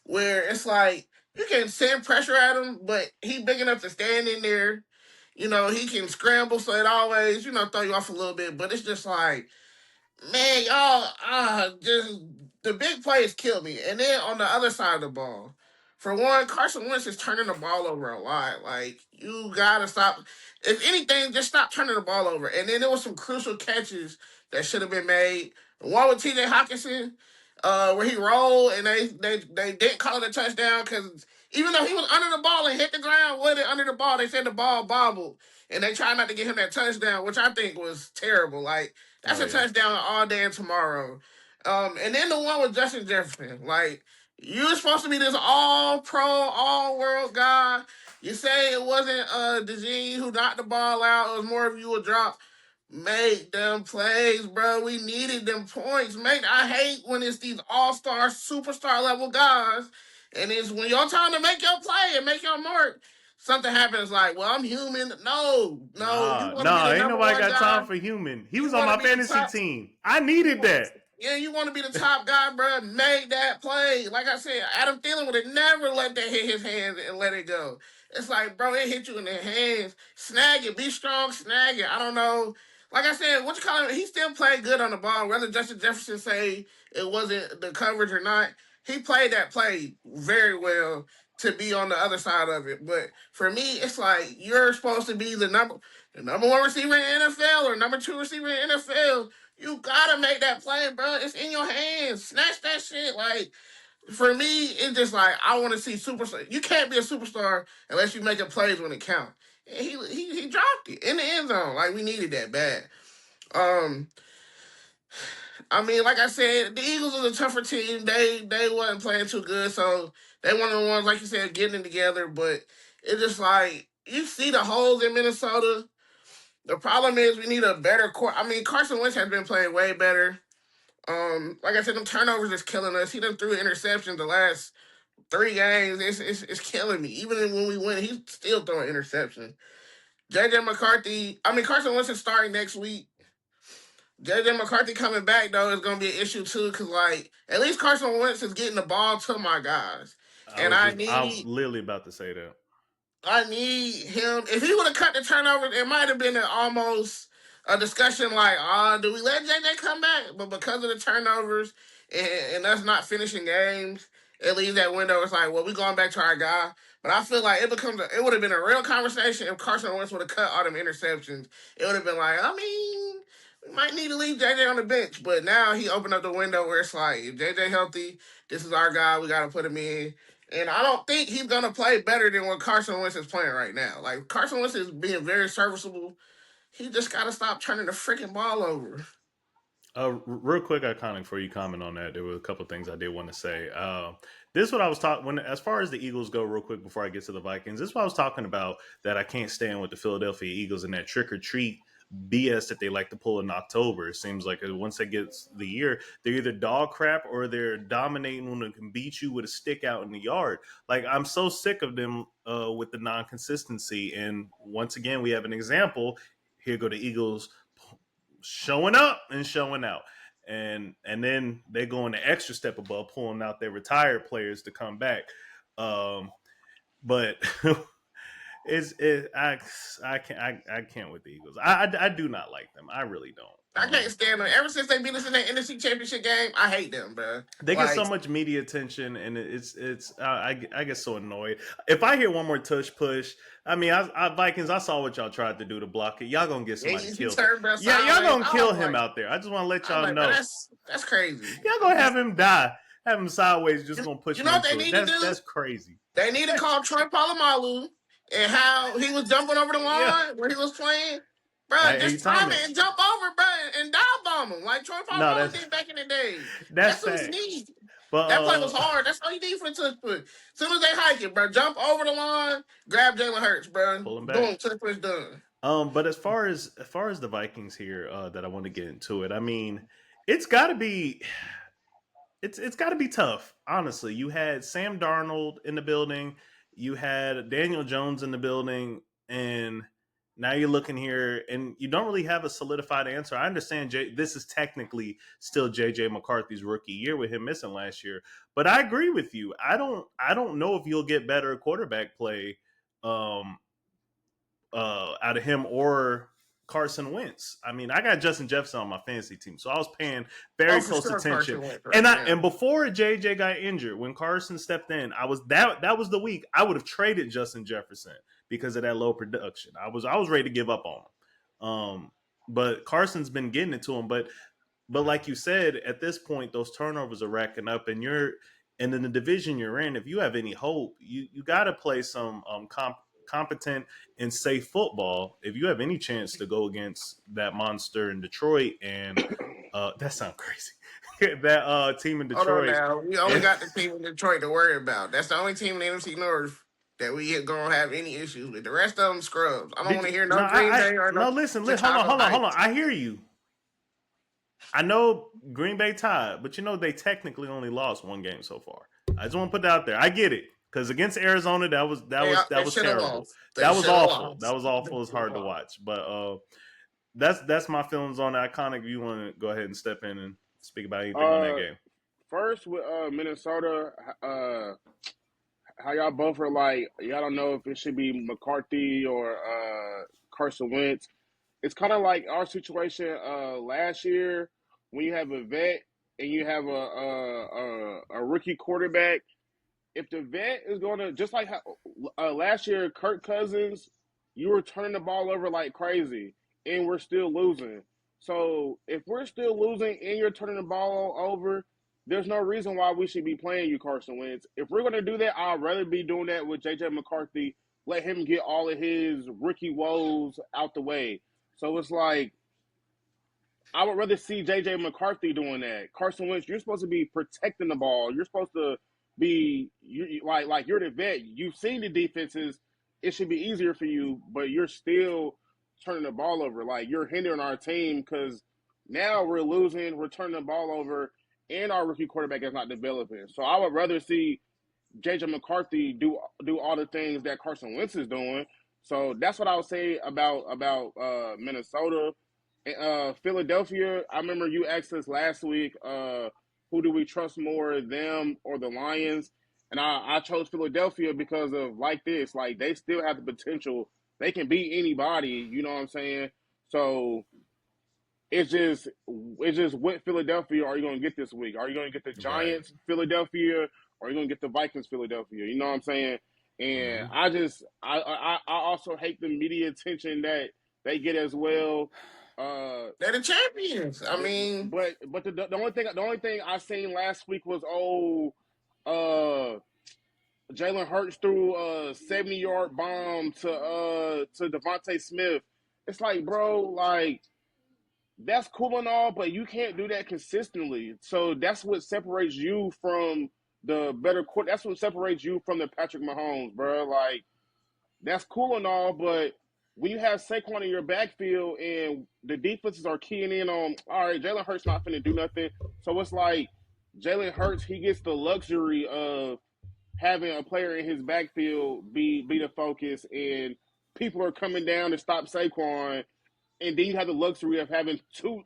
where it's like you can send pressure at him, but he big enough to stand in there. You know, he can scramble, so it always, throw you off a little bit. But it's just like, man, y'all, just the big plays kill me. And then on the other side of the ball, For one, Carson Wentz is turning the ball over a lot. Like, you gotta stop. If anything, just stop turning the ball over. And then there was some crucial catches that should have been made. The one with T.J. Hawkinson, where he rolled and they didn't call it a touchdown because even though he was under the ball and hit the ground with it under the ball, they said the ball bobbled and they tried not to get him that touchdown, which I think was terrible. Like, that's Oh a yeah. touchdown all day and tomorrow. And then the one with Justin Jefferson, like, you're supposed to be this all pro, all world guy. You say it wasn't DeGene who knocked the ball out, it was more of you a drop. Make them plays, bro. We needed them points. I hate when it's these all-star, superstar level guys, and it's when your time to make your play and make your mark. Something happens like, well, I'm human. No, you want to be the Ain't number nobody one got guy. time for human. He You was on want to my be the fantasy top. team. I needed that. Yeah, you want to be the top guy, bro. Make that play. Like I said, Adam Thielen would have never let that hit his hands and let it go. It's like, bro, it hit you in the hands. Snag it. Be strong. Snag it. I don't know. Like I said, what you call him? He still played good on the ball. Whether Justin Jefferson say it wasn't the coverage or not, he played that play very well to be on the other side of it. But for me, it's like you're supposed to be the number one receiver in the NFL or number two receiver in the NFL. You gotta make that play, bro. It's in your hands. Snatch that shit. Like, for me, it's just like I want to see superstar. You can't be a superstar unless you making plays when it count. And he dropped it in the end zone. Like, we needed that bad. Um, I mean, like I said, the Eagles are the tougher team. They wasn't playing too good, so they one of the ones, like you said, getting it together. But it's just like you see the holes in Minnesota. The problem is we need a better core. I mean, Carson Wentz has been playing way better. Like I said, them turnovers is killing us. He done threw interceptions the last 3 games. It's killing me. Even when we win, he's still throwing interceptions. JJ McCarthy. I mean, Carson Wentz is starting next week. JJ McCarthy coming back though is gonna be an issue too, cause like at least Carson Wentz is getting the ball to my guys, and I was literally about to say that. I need him. If he would have cut the turnovers, it might have been almost a discussion like, do we let JJ come back? But because of the turnovers and us not finishing games, it leaves that window. It's like, well, we going back to our guy. But I feel like it would have been a real conversation if Carson Wentz would have cut all them interceptions. It would have been like, I mean, we might need to leave JJ on the bench. But now he opened up the window where it's like, if JJ healthy, this is our guy. We got to put him in. And I don't think he's going to play better than what Carson Wentz is playing right now. Like, Carson Wentz is being very serviceable. He just got to stop turning the freaking ball over. Real quick, iconic for you comment on that. There were a couple things I did want to say. This is what I was talking as far as the Eagles go. Real quick before I get to the Vikings, this is what I was talking about that I can't stand with the Philadelphia Eagles and that trick or treat BS that they like to pull in October. It seems like once it gets the year, they're either dog crap or they're dominating when they can beat you with a stick out in the yard. Like, I'm so sick of them with the non-consistency. And once again, we have an example. Here go the Eagles showing up and showing out. And then they go in the extra step above, pulling out their retired players to come back. But I can't with the Eagles. I do not like them. I really don't. I can't stand them. Ever since they beat us in that NFC Championship game, I hate them, bro. They get so much media attention, and I get so annoyed. If I hear one more tush push, I mean, Vikings, I saw what y'all tried to do to block it. Y'all gonna get somebody killed. Yeah, y'all gonna kill him out there. I just want to let y'all know. That's crazy. Y'all gonna have him die. Have him sideways, just gonna push him. You know what they need to do? That's crazy. They need to call Troy Polamalu and how he was jumping over the line where he was playing. Bro, just time it and jump over, bro, and dive bomb him like Troy Polamalu did back in the day. That's what he needs. But that play was hard. That's all you need for the touch push. As soon as they hike it, bro, jump over the line, grab Jalen Hurts, bro. Pull him back. Boom, touch push done. But as far as the Vikings here, that I want to get into it. I mean, it's got to be tough. Honestly, you had Sam Darnold in the building, you had Daniel Jones in the building, and now you're looking here, and you don't really have a solidified answer. I understand this is technically still J.J. McCarthy's rookie year with him missing last year, but I agree with you. I don't know if you'll get better quarterback play out of him or Carson Wentz. I mean, I got Justin Jefferson on my fantasy team, so I was paying very for close sure attention. Carson Wentz right now. And before JJ got injured, when Carson stepped in, I was that was the week I would have traded Justin Jefferson because of that low production. I was ready to give up on him. But Carson's been getting it to him. But like you said, at this point, those turnovers are racking up, and in the division you're in, if you have any hope, you got to play some competent and safe football if you have any chance to go against that monster in Detroit. And that sounds crazy. That team in Detroit. Hold on now. We only got the team in Detroit to worry about. That's the only team in the NFC North that we gonna have any issues with. The rest of them scrubs. I don't want to hear no Green Bay or no. Listen. Hold on. I hear you. I know Green Bay tied, but they technically only lost one game so far. I just want to put that out there. I get it because against Arizona, that was terrible. That was awful. That was awful. It's hard to watch, but that's my feelings on that. Iconic, if you want to go ahead and step in and speak about anything on that game. First with Minnesota, how y'all both are like, y'all don't know if it should be McCarthy or Carson Wentz. It's kind of like our situation last year when you have a vet and you have a rookie quarterback. If the vet is going to, just like how, last year, Kirk Cousins, you were turning the ball over like crazy, and we're still losing. So if we're still losing and you're turning the ball over, there's no reason why we should be playing you, Carson Wentz. If we're going to do that, I'd rather be doing that with J.J. McCarthy. Let him get all of his rookie woes out the way. So it's like, I would rather see J.J. McCarthy doing that. Carson Wentz, you're supposed to be protecting the ball. You're supposed to be like you're the vet. You've seen the defenses. It should be easier for you, but you're still turning the ball over. Like, you're hindering our team because now we're losing, we're turning the ball over, and our rookie quarterback is not developing. So I would rather see J.J. McCarthy do all the things that Carson Wentz is doing. So that's what I would say about Minnesota. Philadelphia, I remember you asked us last week, who do we trust more, them or the Lions? And I chose Philadelphia because of like they still have the potential. They can beat anybody, you know what I'm saying? So it's just what Philadelphia are you going to get this week? Are you going to get the Giants, Philadelphia, or are you going to get the Vikings, Philadelphia? You know what I'm saying? And I also hate the media attention that they get as well. They're the champions. I mean, but the only thing I seen last week was Jalen Hurts threw a 70-yard bomb to Devontae Smith. It's like, bro, like, that's cool and all, but you can't do that consistently. So that's what separates you from the better court. That's what separates you from the Patrick Mahomes, bro. Like, that's cool and all, but when you have Saquon in your backfield and the defenses are keying in on, all right, Jalen Hurts not finna do nothing. So it's like Jalen Hurts, he gets the luxury of having a player in his backfield be the focus, and people are coming down to stop Saquon. And then you have the luxury of having two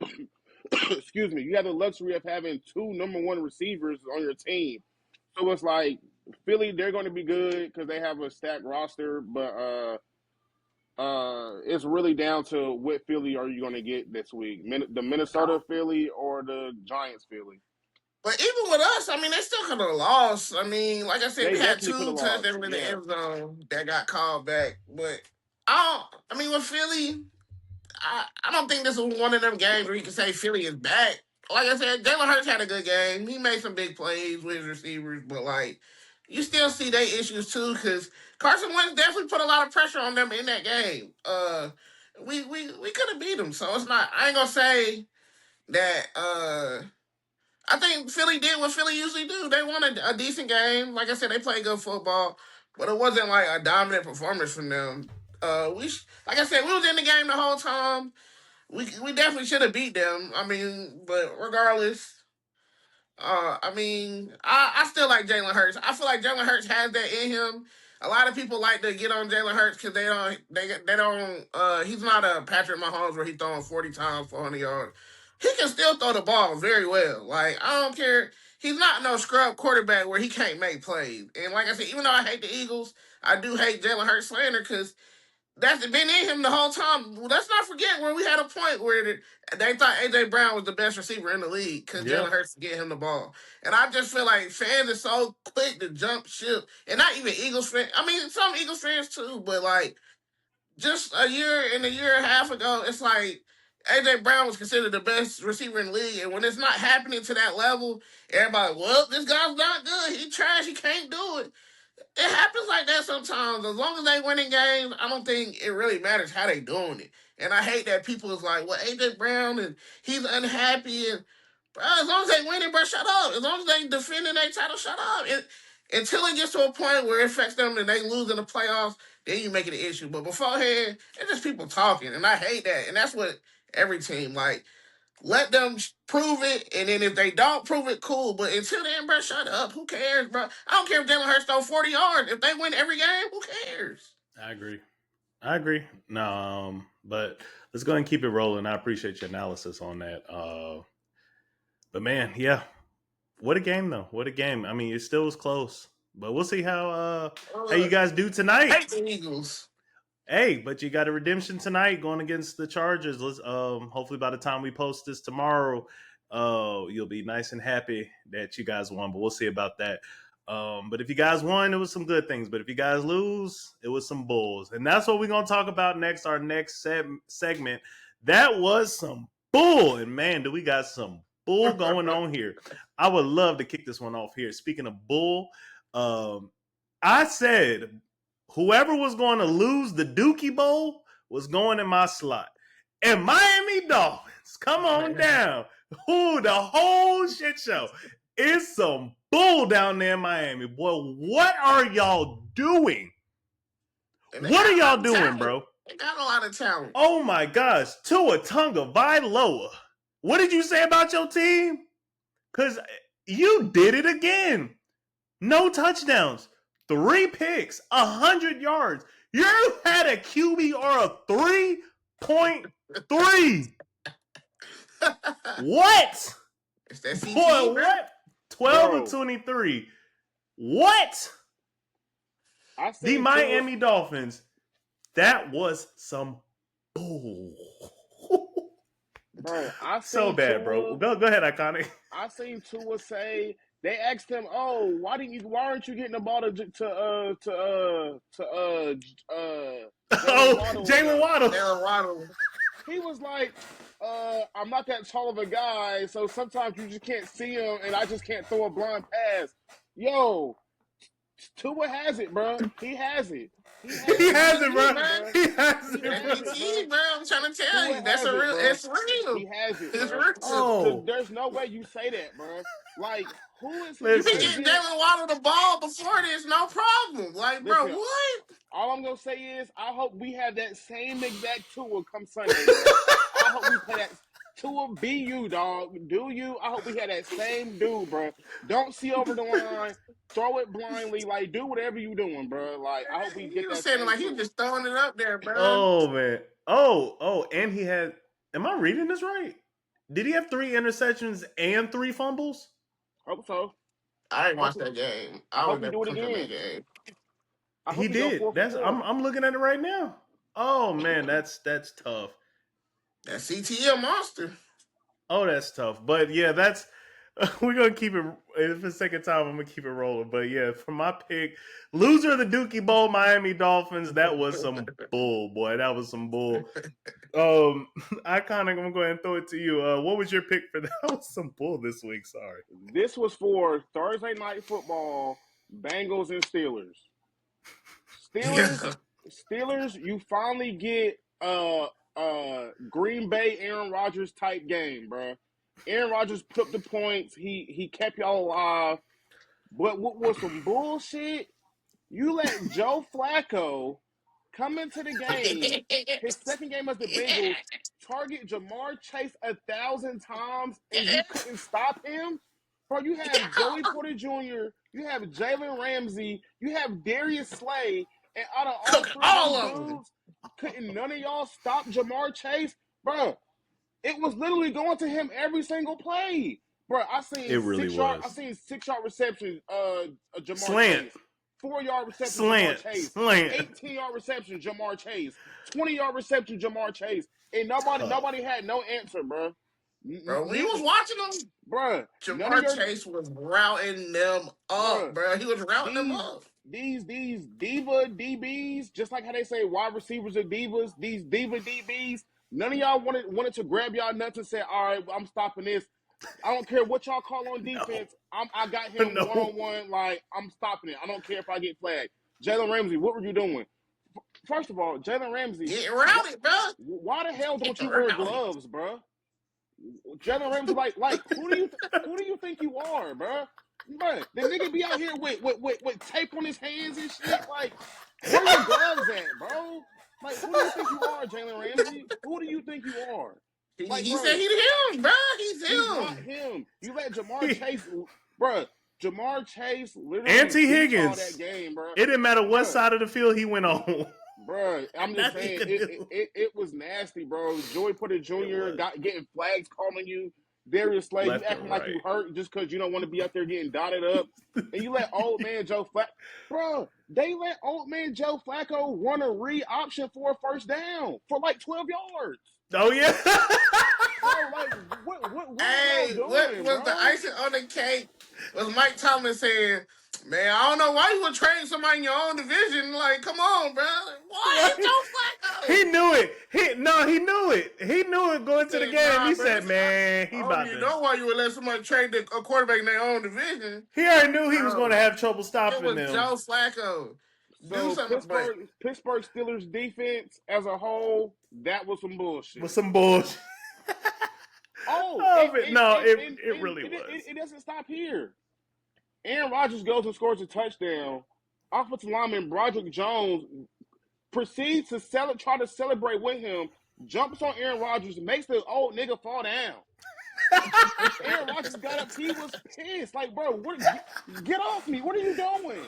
excuse me, you have the luxury of having two number one receivers on your team. So it's like Philly, they're going to be good because they have a stacked roster, but it's really down to what Philly are you going to get this week, the Minnesota Philly or the Giants Philly. But even with us, I mean, they still could have lost. I mean, like I said, we had 2 touchdowns in the end zone that got called back. But with Philly, I don't think this is one of them games where you can say Philly is back. Like I said, Jalen Hurts had a good game. He made some big plays with his receivers, but like, you still see their issues too, because Carson Wentz definitely put a lot of pressure on them in that game. We could have beat them, so it's not. I ain't gonna say that. I think Philly did what Philly usually do. They won a decent game. Like I said, they played good football, but it wasn't like a dominant performance from them. Like I said, we was in the game the whole time. We definitely should have beat them. I mean, but regardless, I still like Jalen Hurts. I feel like Jalen Hurts has that in him. A lot of people like to get on Jalen Hurts because they don't. He's not a Patrick Mahomes where he's throwing 40 times, 400 yards. He can still throw the ball very well. Like, I don't care. He's not no scrub quarterback where he can't make plays. And like I said, even though I hate the Eagles, I do hate Jalen Hurts slander because That's been in him the whole time. Let's not forget where we had a point where they thought AJ Brown was the best receiver in the league because Yeah. Jalen Hurts get him the ball. And I just feel like fans are so quick to jump ship, and not even Eagles fans. I mean, some Eagles fans too, but like just a year and a year and a half ago, it's like AJ Brown was considered the best receiver in the league, and when it's not happening to that level, everybody, well, this guy's not good. He trash. He can't do it. It happens like that sometimes. As long as they winning games, I don't think it really matters how they doing it. And I hate that people is like, well, AJ Brown and he's unhappy and bro, as long as they winning, bro, shut up. As long as they defending their title, shut up. Until it gets to a point where it affects them and they lose in the playoffs, then you make it an issue. But beforehand, it's just people talking, and I hate that. And that's what every team like. Let them prove it, and then if they don't prove it, cool. But until then, bro, shut up. Who cares, bro? I don't care if Jalen Hurts throw 40 yards. If they win every game, who cares? I agree. No, but let's go ahead and keep it rolling. I appreciate your analysis on that. But man, yeah, what a game though. What a game. I mean, it still was close, but we'll see how you guys do tonight. Hate the Eagles. Hey, but you got a redemption tonight going against the Chargers. Let's hopefully by the time we post this tomorrow, you'll be nice and happy that you guys won. But we'll see about that. But if you guys won, it was some good things. But if you guys lose, it was some bulls. And that's what we're gonna talk about next. Our next segment. That was some bull, and man, do we got some bull going on here. I would love to kick this one off here. Speaking of bull, I said whoever was going to lose the Dookie Bowl was going in my slot. And Miami Dolphins, come on down. Ooh, the whole shit show. It's some bull down there in Miami. Boy, what are y'all doing? What are y'all doing, bro? They got a lot of talent. Oh my gosh. Tua Tagovailoa. What did you say about your team? Because you did it again. No touchdowns. 3 picks, 100 yards. You had a QBR of 3.3. What? It's that CT, boy, bro. what? 12 of 23. What? The Miami Dolphins. That was some bull. Bro, so bad, bro. Go ahead, Iconic. I seen Tua say they asked him, "Oh, why aren't you getting the ball to Jalen Waddle?" Jalen Waddle. He was like, "I'm not that tall of a guy, so sometimes you just can't see him, and I just can't throw a blind pass." Yo, Tua has it, bro. He has it. He has it, bro. He has it, bro. I'm trying to tell you, that's a real. It's real. He has it. It's Bro. real. Oh, there's no way you say that, bro. Like, who is he? You been getting Jalen Waddle the ball before this, no problem. Like, bro, what? All I'm gonna say is, I hope we have that same exact Tua come Sunday. Bro. I hope we play that. Tua, be you, dog. Do you? I hope we had that same dude, bro. Don't see over the line. Throw it blindly. Like, do whatever you doing, bro. Like, I hope we get that. Saying like he just throwing it up there, bro. Oh man. Oh, and he had. Am I reading this right? Did he have 3 interceptions and 3 fumbles? Hope so. I didn't watch that game. I hope he do it again. He did. I'm looking at it right now. Oh man, that's tough. That CTE monster. Oh, that's tough. But yeah, that's we're gonna keep it for the second time. I'm gonna keep it rolling. But yeah, for my pick, loser of the Dookie Bowl, Miami Dolphins. That was some bull, boy. That was some bull. I'm gonna go ahead and throw it to you. What was your pick for that? That was some bull this week. Sorry. This was for Thursday Night Football, Bengals and Steelers. Steelers, you finally get Green Bay Aaron Rodgers type game, bro. Aaron Rodgers put up the points. He kept y'all alive. But what was some bullshit? You let Joe Flacco come into the game, his second game as the Bengals, target Jamar Chase 1,000 times, and you couldn't stop him? Bro, you have Joey Porter Jr., you have Jalen Ramsey, you have Darius Slay, and out of all 3 of dudes, couldn't none of y'all stop Jamar Chase? Bro, it was literally going to him every single play. Bro, I seen it really 6 yard receptions, Jamar slant. Chase. 4-yard reception, Jamar Slant. Chase. Slant. 18-yard reception, Jamar Chase. 20-yard reception, Jamar Chase. And nobody had no answer, bro. Bro, when you was watching them, Bruh, Jamar Chase was routing them up, bro. He was routing them up. These diva DBs, just like how they say wide receivers are divas, these diva DBs, none of y'all wanted to grab y'all nuts and say, all right, I'm stopping this. I don't care what y'all call on defense. No. I got him one-on-one. Like, I'm stopping it. I don't care if I get flagged. Jalen Ramsey, what were you doing? First of all, Jalen Ramsey. Get routed, bro. Why the hell don't you wear gloves, bro? Jalen Ramsey, like who do you think you are, bro? Bruh, the nigga be out here with tape on his hands and shit. Like, where your gloves at, bro? Like, who do you think you are, Jalen Ramsey? Who do you think you are? Like, he said he's him, bro. He's not him. You let Jamar Chase, bro. Jamar Chase literally Anti Higgins. That game, bro. It didn't matter what side of the field he went on. Bro, I'm just saying, it was nasty, bro. Joey Porter Jr. getting flags calling you. Darius Slay, you acting like you hurt just because you don't want to be out there getting dotted up. And you let old man Joe Flacco. Bro, they let old man Joe Flacco run a read option for a first down for like 12 yards. Oh, yeah. Bro, like, what hey, doing, what was the icing on the cake was Mike Tomlin saying, man, I don't know why you would trade somebody in your own division. Like, come on, bro. Why is Joe Flacco? He knew it. He knew it. He knew it going to the game. He said, man, he about to. You know why you would let somebody trade a quarterback in their own division. He already knew he was going to have trouble stopping them. It was Joe Flacco. So Pittsburgh Steelers defense as a whole, that was some bullshit. It really was. It doesn't stop here. Aaron Rodgers goes and scores a touchdown. Offensive lineman Broderick Jones proceeds to try to celebrate with him, jumps on Aaron Rodgers, makes the old nigga fall down. Aaron Rodgers got up. He was pissed. Like, bro, get off me. What are you doing?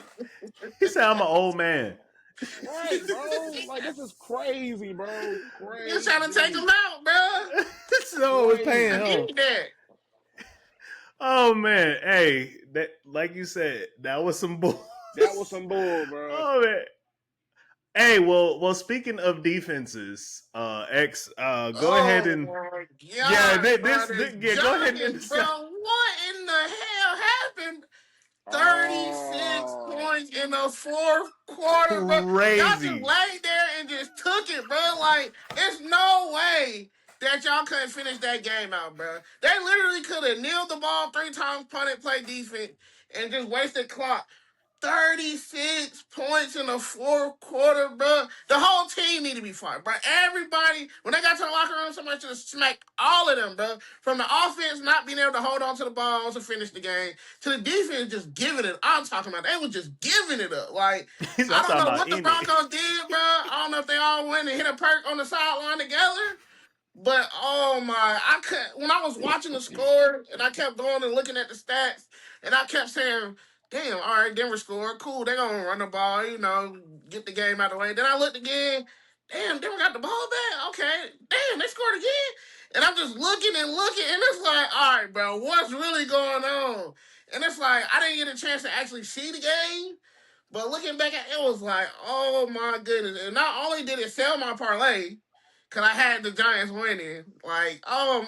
He said, I'm an old man. Right, bro. Like, this is crazy, bro. Crazy. You're trying to take him out, bro. So it's paying home. Oh, man. Hey, that, like you said, that was some bull. That was some bull, bro. Oh, man. Hey, well, speaking of defenses, X, go ahead and go ahead and bro, what in the hell happened? 36 points in the fourth quarter, bro. Crazy. Y'all just laid there and just took it, bro. Like, there's no way that y'all couldn't finish that game out, bro. They literally could have kneeled the ball 3 times, punted, played defense, and just wasted clock. 36 points in the fourth quarter, bro. The whole team need to be fired, bro. Everybody, when they got to the locker room, somebody should have smacked all of them, bro. From the offense not being able to hold on to the ball to finish the game, to the defense just giving it. I'm talking about they was just giving it up. Like, I don't know what the Broncos did, bro. I don't know if they all went and hit a perk on the sideline together. But oh my, when I was watching the score and I kept going and looking at the stats and I kept saying, damn, all right, Denver scored. Cool, they're going to run the ball, get the game out of the way. Then I looked again. Damn, Denver got the ball back. Okay. Damn, they scored again. And I'm just looking, and it's like, all right, bro, what's really going on? And it's like, I didn't get a chance to actually see the game. But looking back at it, was like, oh, my goodness. And not only did it sell my parlay, because I had the Giants winning, like, all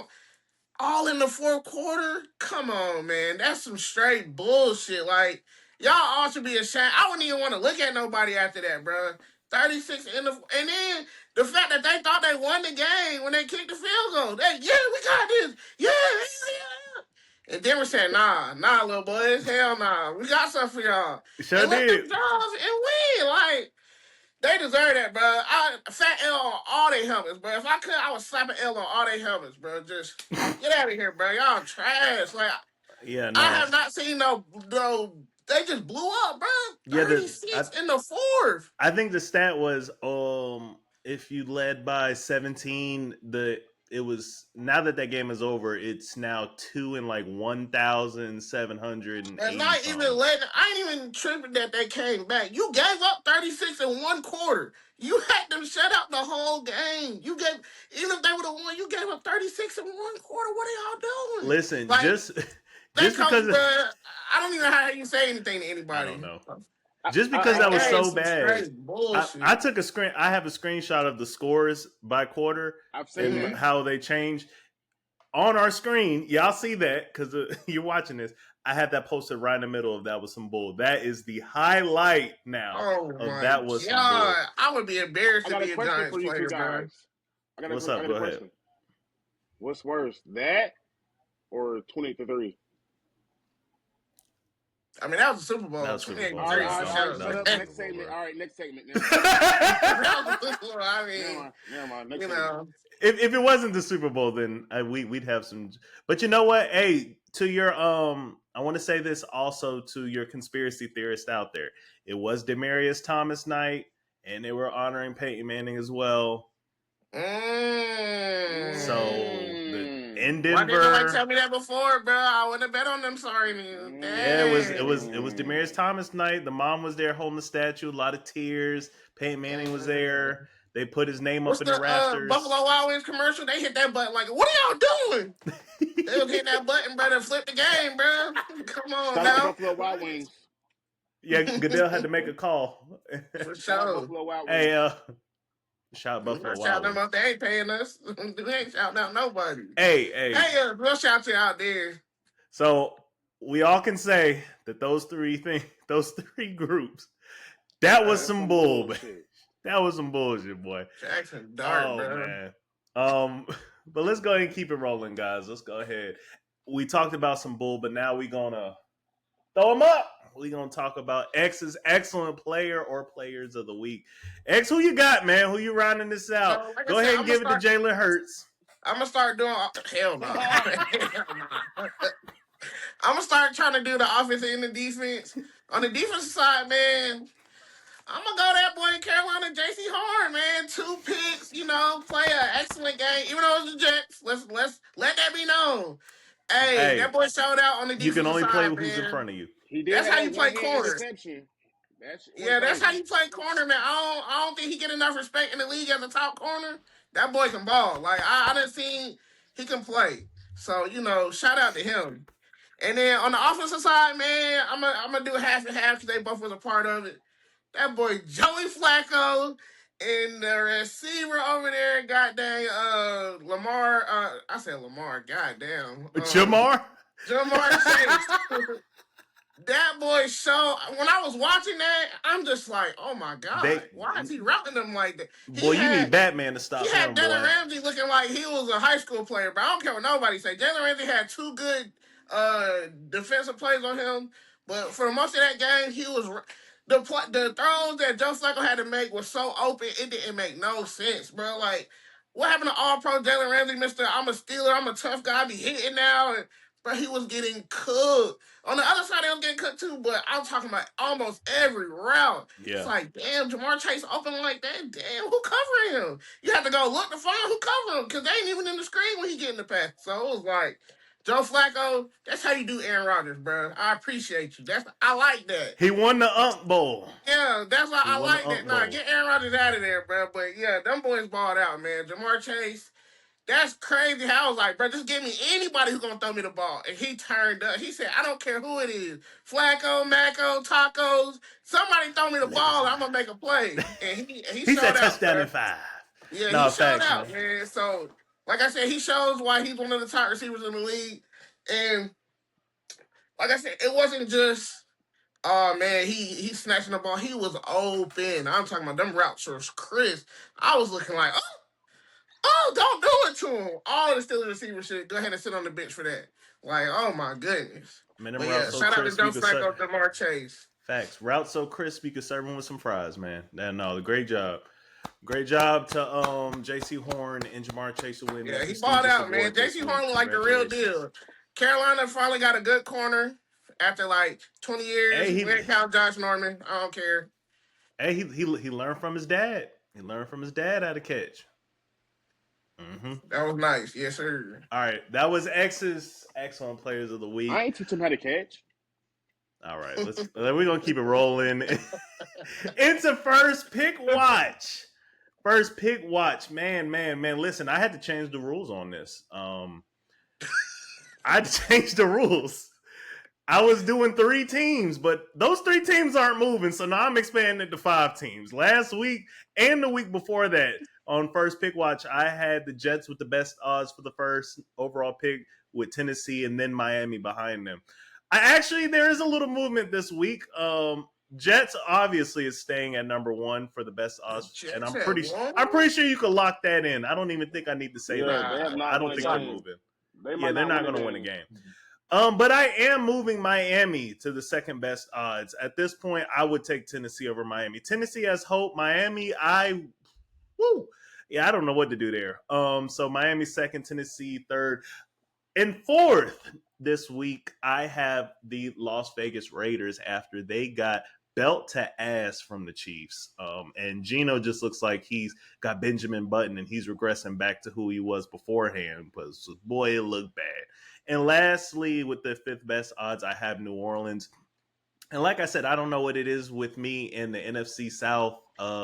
in the fourth quarter? Come on, man. That's some straight bullshit. Like, y'all all should be ashamed. I wouldn't even want to look at nobody after that, bro. 36 and then the fact that they thought they won the game when they kicked the field goal. We got this. Yeah. And Denver said, nah, little boys. Hell nah. We got something for y'all. Sure and did. Let them drive and win. Like, they deserve that, bro. Fat L on all their helmets, bro. If I could, I would slap an L on all their helmets, bro. Just get out of here, bro. Y'all trash. Like, yeah, no. I have not seen no. They just blew up, bro. 36 in the fourth. I think the stat was, if you led by 17, it was, now that game is over, it's now 2 in like 1,780. And not even letting, I ain't even tripping that they came back. You gave up 36 in one quarter. You had them shut out the whole game. Even if they would have won, you gave up 36 in one quarter. What are y'all doing? Listen, like, just because I don't even know how you say anything to anybody. I don't know. Just because that was That so is some bad. straight bullshit. I took a screen. I have a screenshot of the scores by quarter I've seen and that. how they changed on our screen. Y'all see that because you're watching this. I had that posted right in the middle of that was some bull. That is the highlight now Oh of my that was some bull. god! I would be embarrassed I to got be a a question Giants for you two player, bro. guys. I got What's a up? Go ahead. question. What's worse, that or 28-3? I mean, that was a Super Bowl. That was Super 28 Bowl. All right, That all was right, Super all Bowl. right. That Shut was up. Super Next Bowl, segment. bro. All right, next segment. That was a Super Bowl. I mean, Never mind. Next you segment. know, If it wasn't the Super Bowl, then we'd have some. But you know what? Hey, to your I want to say this also to your conspiracy theorists out there. It was Demaryius Thomas night, and they were honoring Peyton Manning as well. So in Denver, why didn't nobody tell me that before, bro? I wouldn't have bet on them. Sorry, man. yeah, it was Demaryius Thomas night. The mom was there holding the statue, a lot of tears. Peyton Manning was there. They put his name What's up in the rafters. Buffalo Wild Wings commercial? They hit that button like, what are y'all doing? They was hitting that button, bro, to flip the game, bro. Come on Shout now. out Buffalo Wild Wings. Yeah, Goodell had to make a call. For Shout out sure. Buffalo Wild Wings. Hey, shout We're Buffalo not Wild shouting them Wings. out. They ain't paying us. We ain't shouting out nobody. Hey, We'll shout you out there. So we all can say that those three groups, that was some bull. bullshit. That was some bullshit, boy. Jackson Dart, bro. Man. But let's go ahead and keep it rolling, guys. Let's go ahead. We talked about some bull, but now we're gonna throw them up. We're gonna talk about X's excellent player or players of the week. X, who you got, man? Who you rounding this out? So, like I go said, ahead and give it to Jalen Hurts. I'm gonna start doing hell no. I'm gonna start trying to do the offense and the defense. On the defensive side, man, I'm gonna go that boy in Carolina, J.C. Horn, man. 2 picks, play an excellent game. Even though it's the Jets, let's let that be known. Hey, that boy showed out on the defensive side. You can only play man. who's in front of you. That's how you play corner. That's That's how you play corner, man. I don't think he get enough respect in the league as a top corner. That boy can ball. Like I done seen he can play. So shout out to him. And then on the offensive side, man, I'm gonna do half and half because they both was a part of it. That boy Joey Flacco and the receiver over there, goddamn Lamar. I said Lamar, goddamn. Jamar Chase. That boy when I was watching that, I'm just like, oh my god, why is he routing them like that? You need Batman to stop him. He had boy. Jalen Ramsey looking like he was a high school player, but I don't care what nobody say. Jalen Ramsey had 2 good defensive plays on him, but for most of that game, he was the throws that Joe Flacco had to make was so open, it didn't make no sense, bro. Like, what happened to All-Pro Jalen Ramsey, Mr. I'm a Steeler, I'm a tough guy, I be hitting now, but he was getting cooked. On the other side, they was getting cooked too, but I'm talking about almost every route. Yeah. It's like, damn, Jamar Chase open like that. Damn, who covering him? You have to go look to find who covering him because they ain't even in the screen when he getting the pass. So it was like, Joe Flacco, that's how you do Aaron Rodgers, bro. I appreciate you. I like that. He won the Ump Bowl. Yeah, that's why I like that. Nah, get Aaron Rodgers out of there, bro. But yeah, them boys balled out, man. Jamar Chase, that's crazy. How I was like, bro, just give me anybody who's gonna throw me the ball. And he turned up. He said, I don't care who it is. Flacco, Macco, Tacos. Somebody throw me the ball, I'm gonna make a play. And he showed said out, touchdown bro. in 5. Yeah, he showed out, man. So, like I said, he shows why he's one of the top receivers in the league. And like I said, it wasn't just, oh man, he snatching the ball. He was open. I'm talking about them routes was crisp. I was looking like, don't do it to him. All the Steelers receivers should go ahead and sit on the bench for that. Like, oh my goodness. Man, but yeah, shout out to Joe Flacco, Jamar Chase. Facts. Route so crisp you could serve him with some fries, man. No, great job. Great job to J.C. Horn and Jamar Chase to win. Yeah, he balled out, man. J.C. Horn looked like the real deal. Carolina finally got a good corner after like 20 years. Hey, we didn't count Josh Norman. I don't care. Hey, he learned from his dad. He learned from his dad how to catch. Mm-hmm. That was nice. Yes, sir. All right. That was X's excellent players of the week. I ain't teach him how to catch. All right. We're going to keep it rolling. Into first pick watch. First pick watch. Man. Listen, I had to change the rules on this. I had to change the rules. I was doing 3 teams, but those 3 teams aren't moving, so now I'm expanding it to 5 teams. Last week and the week before that, on First Pick Watch, I had the Jets with the best odds for the first overall pick, with Tennessee and then Miami behind them. There is a little movement this week. Jets obviously is staying at number 1 for the best odds, and I'm pretty sure you can lock that in. I don't even think I need to say that. they have not I don't won a think they're game. moving. They're not going to win a game. But I am moving Miami to the second best odds. At this point, I would take Tennessee over Miami. Tennessee has hope. Miami, I don't know what to do there. So Miami second, Tennessee third. And fourth this week, I have the Las Vegas Raiders after they got belt to ass from the Chiefs. And Geno just looks like he's got Benjamin Button and he's regressing back to who he was beforehand. But boy, it looked bad. And lastly, with the fifth best odds, I have New Orleans. And like I said, I don't know what it is with me in the NFC South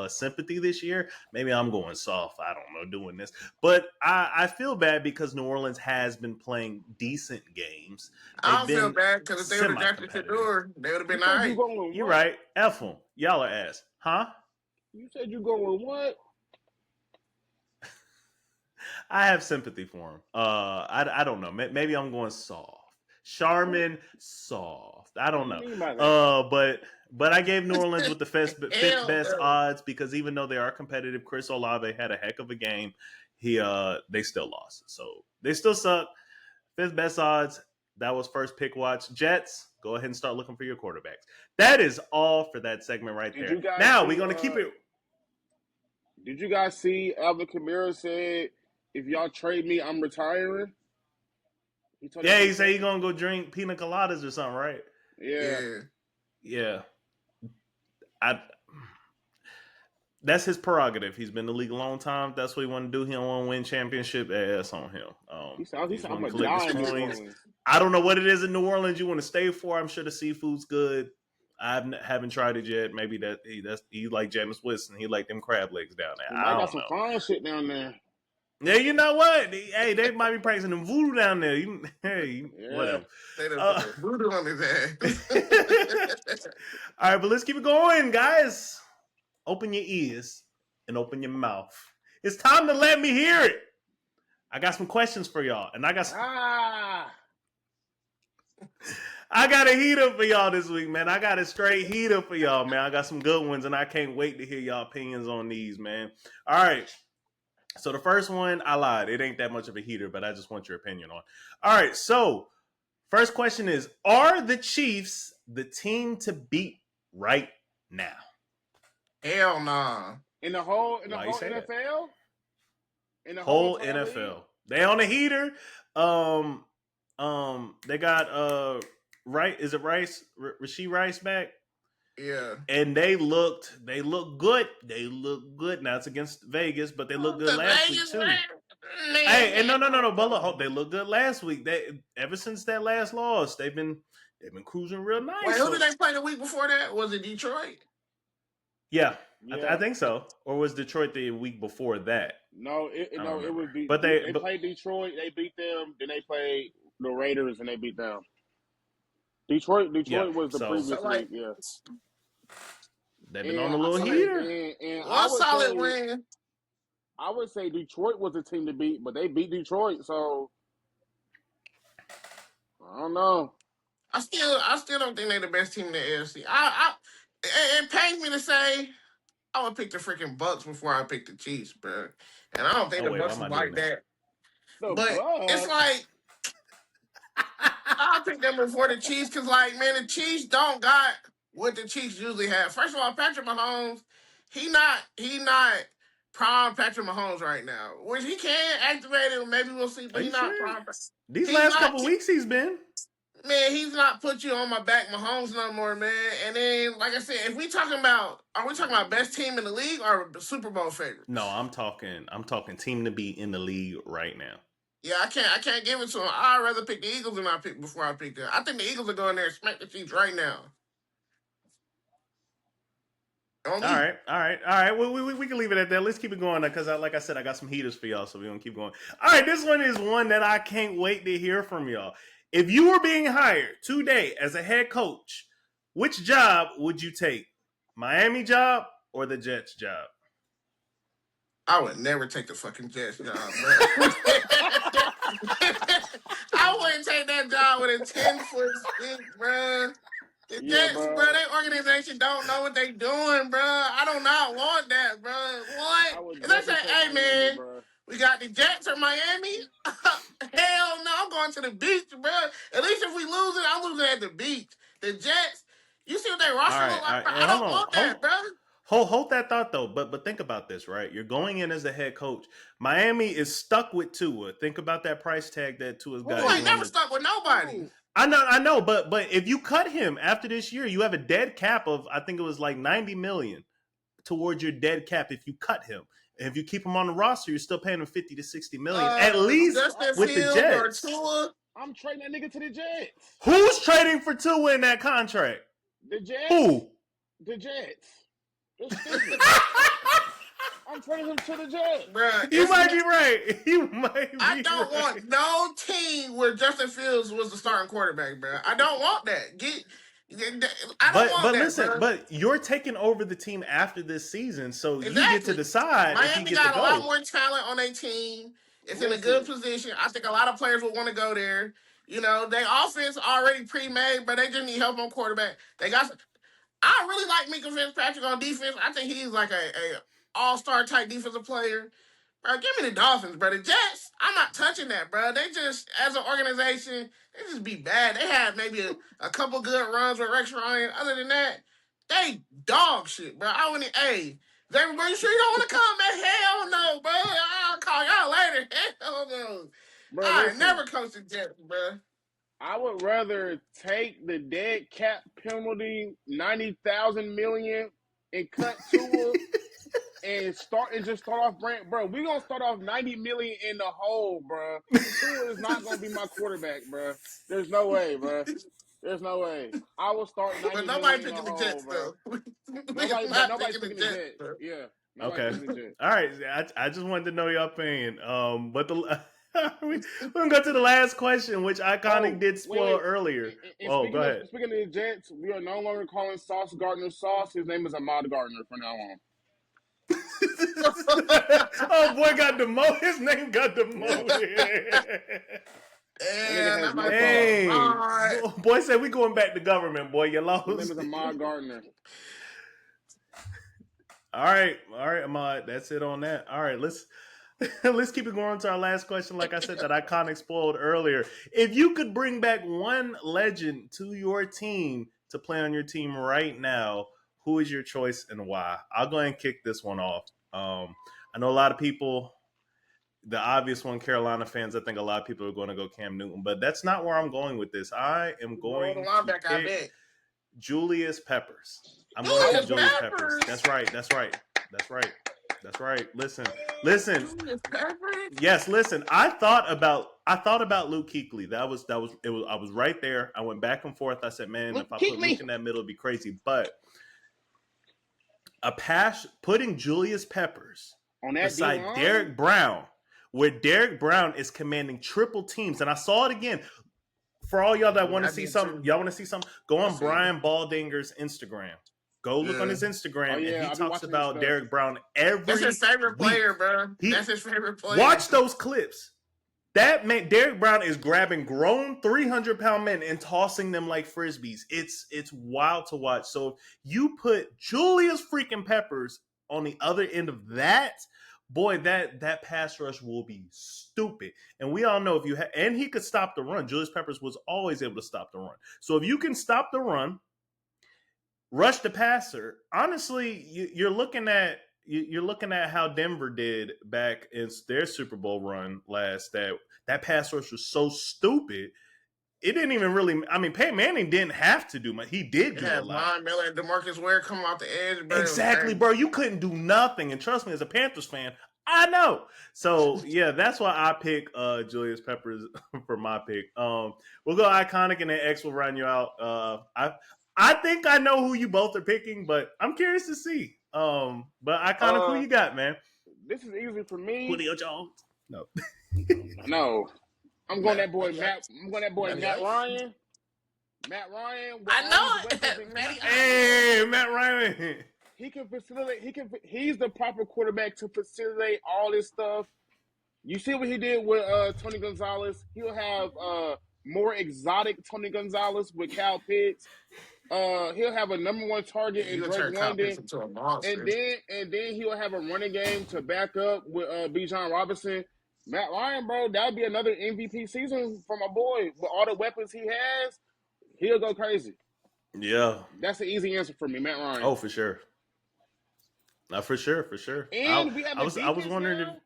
sympathy this year. Maybe I'm going soft. I don't know doing this. But I feel bad because New Orleans has been playing decent games. I don't feel bad because if they would have drafted Shador, they would have been all right. You're right. F them. Y'all are ass. Huh? You said you going what? I have sympathy for him. I don't know. Maybe I'm going soft. Charmin soft. I don't know. But I gave New Orleans with the fifth best odds because even though they are competitive, Chris Olave had a heck of a game. They still lost. So they still suck. Fifth best odds. That was First Pick Watch. Jets, go ahead and start looking for your quarterbacks. That is all for that segment right there. Now we're gonna keep it. Did you guys see Alvin Kamara said, if y'all trade me, I'm retiring? He said he's going to go drink pina coladas or something, right? Yeah. That's his prerogative. He's been in the league a long time. That's what he want to do. He don't want to win championship. Ass on him. He sounds I'm a giant. I don't know what it is in New Orleans you want to stay for. I'm sure the seafood's good. I haven't tried it yet. Maybe he like Jameis Winston. He like them crab legs down there. I got some fine shit down there. Yeah, you know what? Hey, they might be practicing them voodoo down there. Whatever. They done put voodoo on his ass. All right, but let's keep it going, guys. Open your ears and open your mouth. It's time to let me hear it. I got some questions for y'all, and I got a heater for y'all this week, man. I got a straight heater for y'all, man. I got some good ones, and I can't wait to hear y'all opinions on these, man. All right. So the first one, I lied. It ain't that much of a heater, but I just want your opinion on. All right, so first question is, are the Chiefs the team to beat right now? Hell nah. In the whole NFL? In the whole NFL. They on the heater. They got is it Rice? Rashee Rice back? Yeah. And they look good. They look good. Now it's against Vegas, but they look good last week too. Hey, and no, but look, they look good last week. Ever since that last loss, they've been cruising real nice. Wait, who did they play the week before that? Was it Detroit? Yeah. I think so. Or was Detroit the week before that? No, it was. But they played Detroit. They beat them. Then they played the Raiders, and they beat them. Detroit was the previous week. Yeah. They've been on a little heater. And one solid win. I would say Detroit was the team to beat, but they beat Detroit, so I don't know. I still don't think they're the best team in the AFC. It pains me to say I would pick the freaking Bucks before I pick the Chiefs, bro. And I don't think the Bucks are like that. But it's like I'll pick them before the Chiefs because, like, man, the Chiefs don't got what the Chiefs usually have. First of all, Patrick Mahomes, he not prime Patrick Mahomes right now. Which he can activate it, maybe we'll see, but he's not prime. These last couple weeks he's been. Man, he's not put you on my back Mahomes no more, man. And then, like I said, are we talking about best team in the league or Super Bowl favorite? No, I'm talking team to be in the league right now. Yeah, I can't give it to him. I'd rather pick the Eagles than before I pick them. I think the Eagles are going there and smack the Chiefs right now. All right. Well, we can leave it at that. Let's keep it going because, like I said, I got some heaters for y'all, so we're gonna keep going. All right, this one is one that I can't wait to hear from y'all. If you were being hired today as a head coach, which job would you take? Miami job or the Jets job? I would never take the fucking Jets job, bro. I wouldn't take that job with a 10-foot stick, bro. The Yeah, Jets, bro. bro, their organization don't know what they doing, bro. I do not want that, bro. I What? would If they say, definitely take hey, Miami, man, bro. we got the Jets or Miami? Hell no, I'm going to the beach, bro. At least if we lose it, I'm losing at the beach. The Jets, you see what their All roster right, look all like, right. bro? Hey, I hold don't on. want that, bro. Hold that thought though. But think about this, right? You're going in as a head coach. Miami is stuck with Tua. Think about that price tag that Tua's got. You Who? ain't never stuck with nobody. Who? I know, but if you cut him after this year, you have a dead cap of I think it was like 90 million towards your dead cap if you cut him. And if you keep him on the roster, you're still paying him 50 to 60 million at least Justin with the Fields Jets. or Tua. I'm trading that nigga to the Jets. Who's trading for Tua in that contract? The Jets. Who? The Jets. They're stupid. I'm trading him to the Jets. Bruh, You might be right. You might be I don't right. want no team where Justin Fields was the starting quarterback, bro. I don't want that. I don't want But that, listen, bro. but you're taking over the team after this season, so you get Exactly. to decide if you Miami get got to a lot go. more talent on their team. It's in a good position. I think a lot of players would want to go there. You know, their offense already pre-made, but they just need help on quarterback. They got. I really like Minka Fitzpatrick on defense. I think he's like a all-star type defensive player. Bro, give me the Dolphins, bro. The Jets, I'm not touching that, bro. They just, as an organization, they just be bad. They have maybe a couple good runs with Rex Ryan. Other than that, they dog shit, bro. I wouldn't, hey, Xavier, bro, you sure you don't want to come, man? Hell no, bro. I'll call y'all later. Hell no. Bro, I listen, never coached the Jets, bro. I would rather take the dead cap penalty, 90,000 million, and cut Tua and just start off brand, bro. We're gonna start off 90 million in the hole, bro. Tua is not gonna be my quarterback, bro. There's no way, bro. There's no way. I will start 90 But million nobody in the picking the hole, Jets, bro. though. Nobody's picking the Jets. bro. Yeah. Nobody's Okay. picking the Jets. All right. I just wanted to know your opinion. But we're gonna go to the last question, which Iconic did spoil earlier. And Go ahead. speaking of the Jets, we are no longer calling Sauce Gardner Sauce. His name is Ahmad Gardner from now on. Oh boy, got demoted. His name got demoted. And Hey, I'm boy said we going back to government. Boy, you lost. His name is Ahmad Gardner. All right, Ahmad. That's it on that. All right, let's keep it going to our last question. Like I said, that Iconic spoiled earlier. If you could bring back one legend to your team to play on your team right now, who is your choice and why? I'll go ahead and kick this one off. I know a lot of people, the obvious one, Carolina fans, I think a lot of people are going to go Cam Newton, but that's not where I'm going with this. I am going to pick Julius Peppers. I'm going to Julius Peppers. That's right. Listen. Yes, listen. I thought about Luke Kuechly. I was right there. I went back and forth. I said, man, if I put Luke in that middle, it'd be crazy. But putting Julius Peppers on that beside Derek Brown, where Derek Brown is commanding triple teams, and I saw it again. For all y'all that want to see something, go on Brian Baldinger's Instagram. Go look on his Instagram, and he talks about Derek Brown every That's his favorite week. player, bro. That's his favorite player. Watch those clips. That man, Derek Brown is grabbing grown 300-pound men and tossing them like frisbees. It's wild to watch. So if you put Julius freaking Peppers on the other end of that, boy, that pass rush will be stupid. And we all know and he could stop the run. Julius Peppers was always able to stop the run. So if you can stop the run, rush the passer, honestly, you're looking at how Denver did back in their Super Bowl run last. That pass rush was so stupid. It didn't even really. I mean, Peyton Manning didn't have to do much. He did do a lot. Von Miller and DeMarcus Ware come off the edge, bro. Exactly, bro. You couldn't do nothing. And trust me, as a Panthers fan, I know. So yeah, that's why I pick Julius Peppers for my pick. We'll go Iconic, and then X will run you out. I think I know who you both are picking, but I'm curious to see. But Iconic, who you got, man? This is easy for me. Julio Jones. No. No. I'm going that boy Matty Matt. Ice. I'm going that boy Matty Matt Ice. Ryan. Matt Ryan with I all these know weapons it. in his Matty Ice. Hey, Matt Ryan. he can facilitate. He's the proper quarterback to facilitate all this stuff. You see what he did with Tony Gonzalez. He'll have more exotic Tony Gonzalez with Cal Pitts. He'll have a number one target Yeah, in you gonna Drake turn Kyle Pitts London, into a and monster. then he'll have a running game to back up with Bijan Robinson. Matt Ryan, bro, that'll be another MVP season for my boy. With all the weapons he has, he'll go crazy. Yeah. That's an easy answer for me, Matt Ryan. Oh, for sure. For sure. And we have I a was defense wondering if now.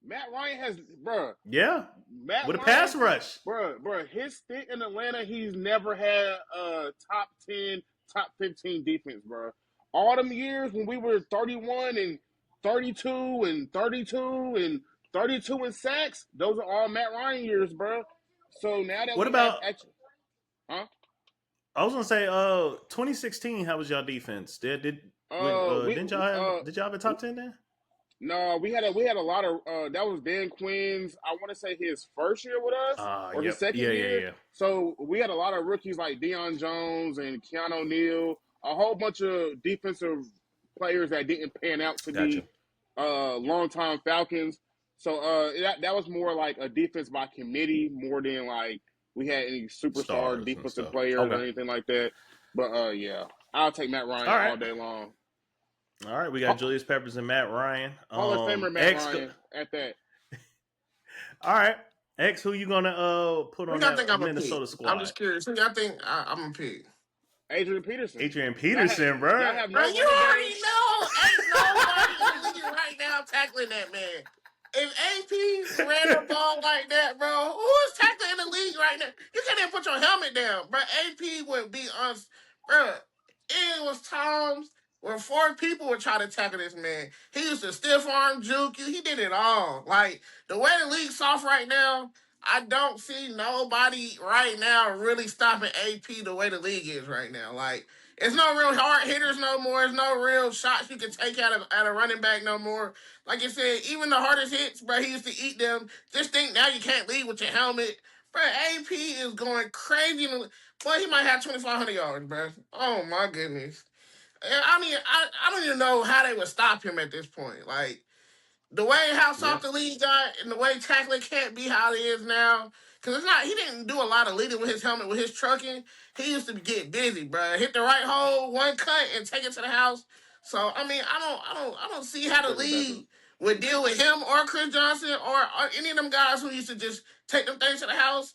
Matt Ryan has, bro. yeah, Matt with a Ryan, pass rush. bro. His stint in Atlanta, he's never had a top 10, top 15 defense, bro. All them years when we were 31 and 32 and 32 and 32 in sacks, those are all Matt Ryan years, bro. So now that What we have about? actually, huh? I was gonna say, 2016. How was y'all defense? Didn't y'all have a top 10 then? No, we had a lot of that was Dan Quinn's. I want to say his first year with us or his Yep. second Yeah, year. yeah. So we had a lot of rookies like Deion Jones and Keanu Neal, a whole bunch of defensive players that didn't pan out to Gotcha. be longtime Falcons. So that was more like a defense by committee more than like we had any superstar Stars and defensive stuff. players or Okay. anything like that. But yeah, I'll take Matt Ryan All right. all day long. All right, we got Julius Peppers and Matt Ryan. Hall of Famer Matt Ryan at that. All right, X, who you gonna put Who on y'all think that I'm gonna Minnesota pick? squad? I'm just curious. Who y'all think I'm gonna pick? Adrian Peterson. Adrian Peterson, bro. Y'all have Bro, no you already know. Ain't nobody in the league right now tackling that man. If AP ran the ball like that, bro, who is tackling in the league right now? You can't even put your helmet down, bro. AP would be us, bro. It was times where 4 people would try to tackle this man. He used to stiff arm, juke you. He did it all. Like the way the league's soft right now, I don't see nobody right now really stopping AP the way the league is right now. Like it's no real hard hitters no more. It's no real shots you can take at a running back no more. Like you said, even the hardest hits, bro, he used to eat them. Just think now you can't lead with your helmet. Bro, AP is going crazy. Boy, he might have 2,500 yards, bro. Oh, my goodness. I mean, I don't even know how they would stop him at this point. Like, the way how soft the league got and the way tackling can't be how it is now. Because it's not, he didn't do a lot of leading with his helmet, with his trucking. He used to get busy, bro. Hit the right hole, one cut, and take it to the house. So, I mean, I don't see how the league would deal with him or Chris Johnson or any of them guys who used to just take them things to the house.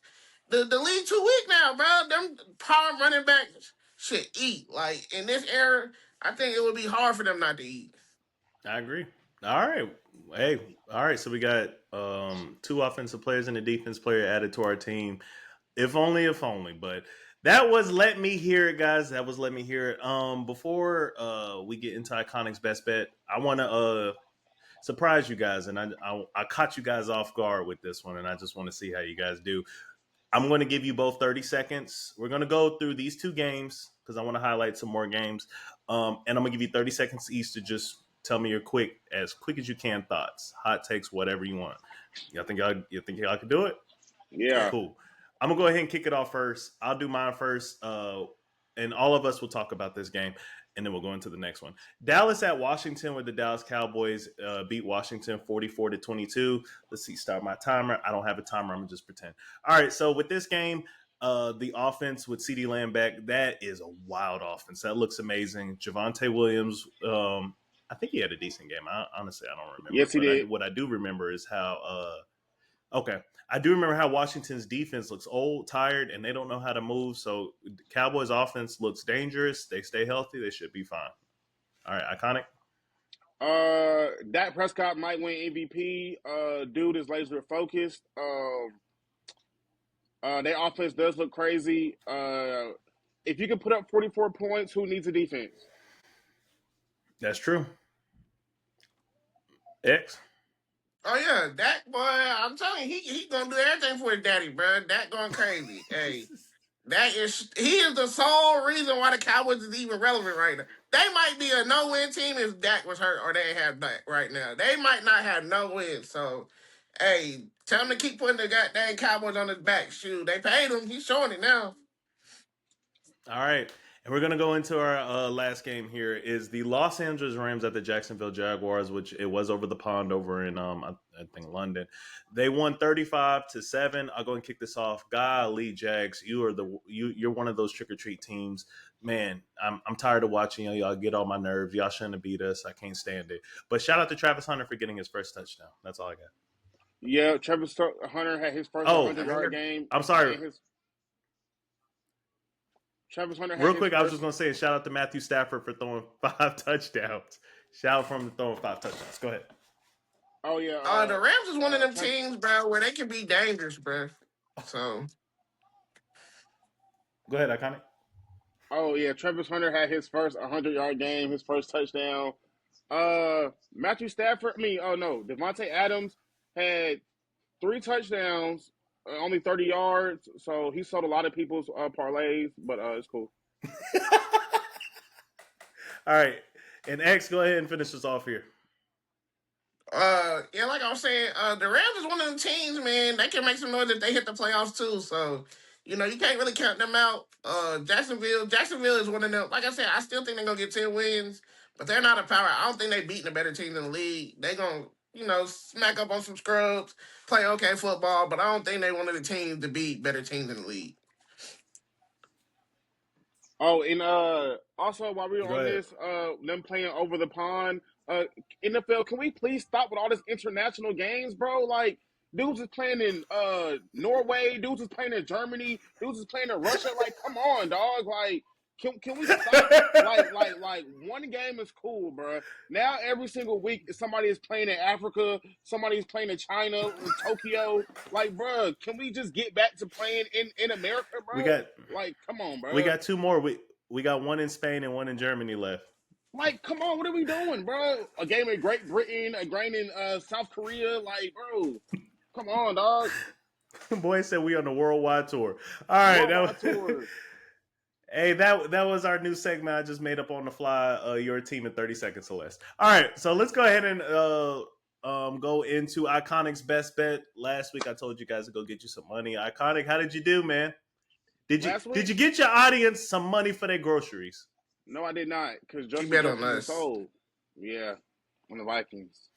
The league too weak now, bro. Them power running backs should eat. Like, in this era, I think it would be hard for them not to eat. I agree. All right. Hey, all right. So we got 2 offensive players and a defense player added to our team. If only. But that was Let Me Hear It, guys. That was Let Me Hear It. Before we get into Iconic's best bet, I want to surprise you guys, and I caught you guys off guard with this one, and I just want to see how you guys do. I'm going to give you both 30 seconds. We're going to go through these 2 games because I want to highlight some more games, and I'm going to give you 30 seconds each to just tell me your as quick as you can thoughts, hot takes, whatever you want. You think y'all can do it? Yeah. Cool. I'm gonna go ahead and kick it off first. I'll do mine first, and all of us will talk about this game, and then we'll go into the next one. Dallas at Washington, where the Dallas Cowboys beat Washington 44-22. Let's see. Start my timer. I don't have a timer. I'm gonna just pretend. All right. So with this game, the offense with CeeDee Lamb back, that is a wild offense. That looks amazing. Javonte Williams. I think he had a decent game. Honestly, I don't remember. Yes, he did. What I do remember is how I do remember how Washington's defense looks old, tired, and they don't know how to move. So Cowboys offense looks dangerous. They stay healthy. They should be fine. All right, Iconic. Dak Prescott might win MVP. Dude is laser focused. Their offense does look crazy. If you can put up 44 points, who needs a defense? That's true. X. Oh yeah, Dak boy, I'm telling you, he gonna do everything for his daddy, bro. Dak going crazy. Hey, he is the sole reason why the Cowboys is even relevant right now. They might be a no-win team if Dak was hurt or they have Dak right now. They might not have no wins. So, Hey, tell him to keep putting the goddamn Cowboys on his back. Shoot, they paid him. He's showing it now. All right. And we're going to go into our last game here is the Los Angeles Rams at the Jacksonville Jaguars, which it was over the pond over in, I think, London. They won 35-7. I'll go and kick this off. Golly, Jags, you're one of those trick-or-treat teams. Man, I'm tired of watching y'all get on my nerves. Y'all shouldn't have beat us. I can't stand it. But shout out to Travis Hunter for getting his first touchdown. That's all I got. Yeah, Travis Hunter had his first 100-yard game. I'm sorry. Travis Hunter. Real quick, I was just going to say shout out to Matthew Stafford for throwing 5 touchdowns. Shout out from him throwing 5 touchdowns. Go ahead. Oh, yeah. The Rams is one of them teams, bro, where they can be dangerous, bro. So. Go ahead, Iconic. Oh, yeah. Travis Hunter had his first 100-yard game, his first touchdown. Matthew Stafford, Devontae Adams had 3 touchdowns, only 30 yards. So he sold a lot of people's parlays, but it's cool. All right. And X, go ahead and finish us off here. Yeah, like I was saying, the Rams is one of them teams, man. They can make some noise if they hit the playoffs too. So, you can't really count them out. Jacksonville is one of them. Like I said, I still think they're gonna get 10 wins, but they're not a power. I don't think they're beating a better team in the league. They're gonna, smack up on some scrubs, play okay football, but I don't think they're one of the teams to beat better teams in the league. Oh, and also while we're on this, them playing over the pond, NFL, can we please stop with all this international games, bro? Like, dudes is playing in Norway, dudes is playing in Germany, dudes is playing in Russia. Like, come on, dog. Like, can we stop? like one game is cool, bro. Now every single week somebody is playing in Africa, somebody's playing in China, in Tokyo. Like, bro, can we just get back to playing in America, bro? Come on, bro. We got 2 more. We got 1 in Spain and 1 in Germany left. Like, come on, what are we doing, bro? A game in Great Britain, a game in South Korea. Like, bro, come on, dog. Boy said we on the worldwide tour. All right, tour. Hey, that was our new segment I just made up on the fly. Your team in 30 seconds or less. All right, so let's go ahead and go into Iconic's best bet. Last week I told you guys to go get you some money. Iconic, how did you do, man? Did you get your audience some money for their groceries? No, I did not, because Justin was sold. Yeah, on the Vikings.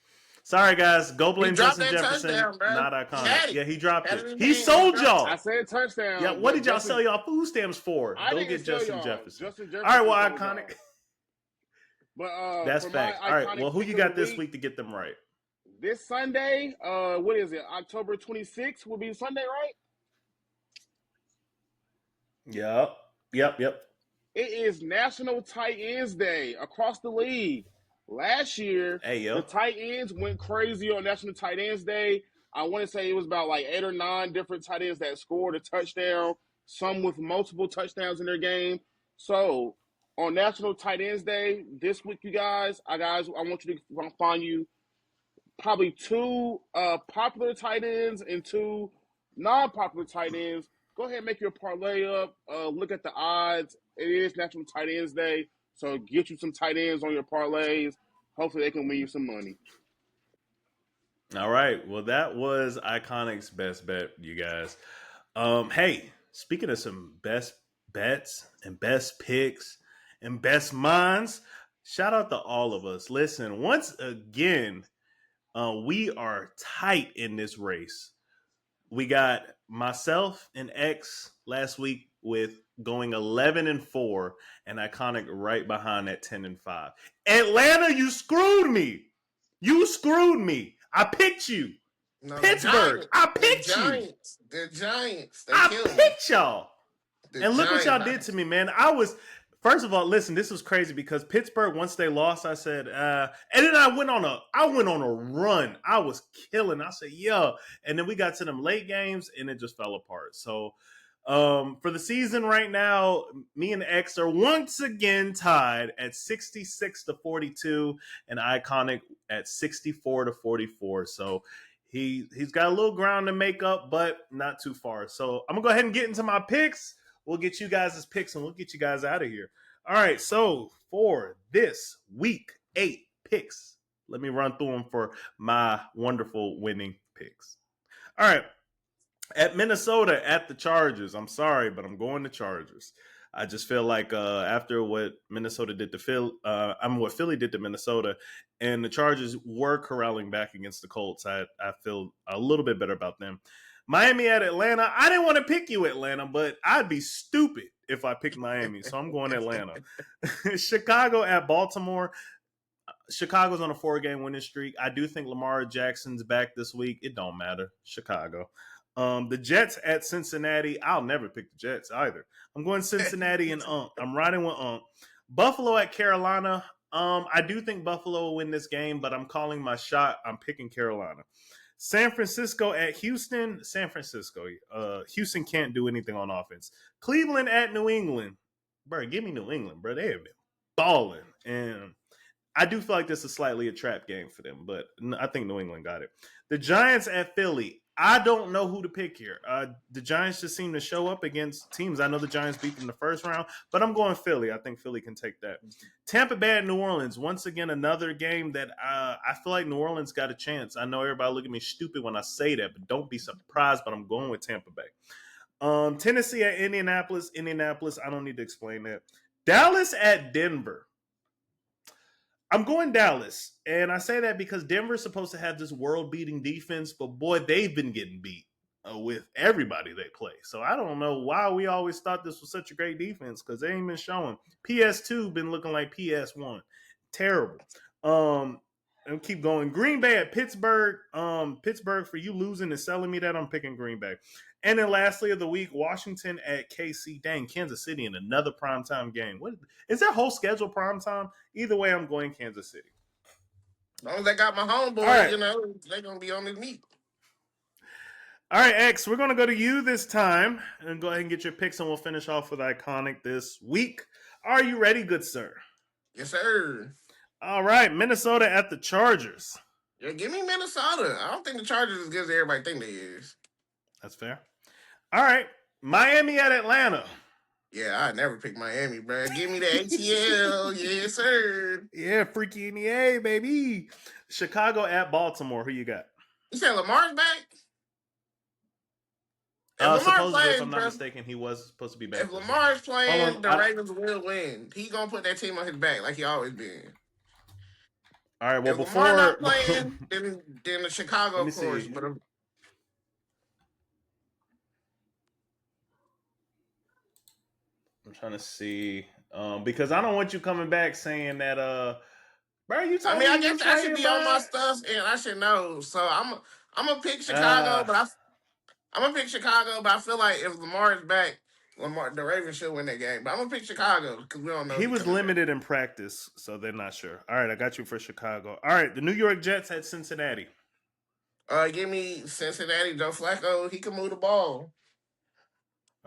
Sorry, guys. Go blame Justin Jefferson, not Iconic. Yeah, he dropped it. He sold y'all. I said touchdown. Yeah, what did y'all sell y'all food stamps for? Go get Justin Jefferson. All right, well, Iconic. But that's fact. All right, well, who you got this week to get them right? This Sunday, what is it? October 26th will be Sunday, right? Yep. It is National Tight Ends Day across the league. Last year, the tight ends went crazy on National Tight Ends Day. I want to say it was about like 8 or 9 different tight ends that scored a touchdown, some with multiple touchdowns in their game. So on National Tight Ends Day this week, you guys, I want you to find you probably 2 popular tight ends and 2 non-popular tight ends. Go ahead and make your parlay up. Look at the odds. It is National Tight Ends Day. So get you some tight ends on your parlays. Hopefully they can win you some money. All right. Well, that was Iconic's best bet, you guys. Hey, speaking of some best bets and best picks and best minds, shout out to all of us. Listen, once again, we are tight in this race. We got myself and X last week with going 11-4, and Iconic right behind at 10-5. Atlanta, you screwed me. I picked you. No, Pittsburgh, I picked you. The Giants. I picked y'all. And look what y'all did to me, man. First of all, listen, this was crazy because Pittsburgh, once they lost, I said, and then I went on a run. I was killing. I said, yo. And then we got to them late games and it just fell apart. So for the season right now, me and X are once again tied at 66-42 and Iconic at 64-44. So he's got a little ground to make up, but not too far. So I'm gonna go ahead and get into my picks. We'll get you guys' picks and we'll get you guys out of here. All right, so for this week 8 picks, let me run through them for my wonderful winning picks. All right. At Minnesota, at the Chargers. I'm sorry, but I'm going to Chargers. I just feel like after what Minnesota did to Philly, what Philly did to Minnesota, and the Chargers were corralling back against the Colts. I feel a little bit better about them. Miami at Atlanta. I didn't want to pick you, Atlanta, but I'd be stupid if I picked Miami, so I'm going Atlanta. Chicago at Baltimore. Chicago's on a 4-game winning streak. I do think Lamar Jackson's back this week. It don't matter. Chicago. The Jets at Cincinnati. I'll never pick the Jets either. I'm going Cincinnati and I'm riding with Buffalo at Carolina. I do think Buffalo will win this game, but I'm calling my shot. I'm picking Carolina. San Francisco at Houston. San Francisco. Houston can't do anything on offense. Cleveland at New England. Bro, give me New England, bro. They have been balling. And I do feel like this is slightly a trap game for them, but I think New England got it. The Giants at Philly. I don't know who to pick here. The Giants just seem to show up against teams. I know the Giants beat them in the first round, but I'm going Philly. I think Philly can take that. Tampa Bay at New Orleans. Once again, another game that I feel like New Orleans got a chance. I know everybody look at me stupid when I say that, but don't be surprised, but I'm going with Tampa Bay. Tennessee at Indianapolis. Indianapolis, I don't need to explain that. Dallas at Denver. I'm going Dallas, and I say that because Denver's supposed to have this world-beating defense, but boy, they've been getting beat with everybody they play. So I don't know why we always thought this was such a great defense because they ain't been showing. PS2 been looking like PS1. Terrible. And keep going. Green Bay at Pittsburgh. Pittsburgh, for you losing and selling me that, I'm picking Green Bay. And then lastly of the week, Washington at KC. Dang, Kansas City in another primetime game. What is their whole schedule primetime? Either way, I'm going Kansas City. As long as they got my homeboy, right. they're going to be on his meat. All right, X, we're going to go to you this time and go ahead and get your picks, and we'll finish off with Iconic this week. Are you ready, good sir? Yes, sir. All right, Minnesota at the Chargers. Yeah, give me Minnesota. I don't think the Chargers as good as everybody think they is. That's fair. All right, Miami at Atlanta. Yeah, I'd never pick Miami, bro. Give me the ATL. Yes, sir. Yeah, freaky in the A, baby. Chicago at Baltimore. Who you got? You said Lamar's back? Supposedly, if I'm not mistaken, he was supposed to be back. If Lamar's playing, the Ravens will win. He gonna put that team on his back like he always been. All right. Well, if before Lamar not playing, then the Chicago, of course. See. But I'm trying to see because I don't want you coming back saying that. Bro, you. I guess I should be on my stuff and I should know. So I'm gonna pick Chicago, but I'm gonna pick Chicago. But I feel like if Lamar is back, the Ravens should win that game. But I'm gonna pick Chicago because we don't know. He was limited in practice, so they're not sure. All right, I got you for Chicago. All right, the New York Jets at Cincinnati. Give me Cincinnati. Joe Flacco, he can move the ball.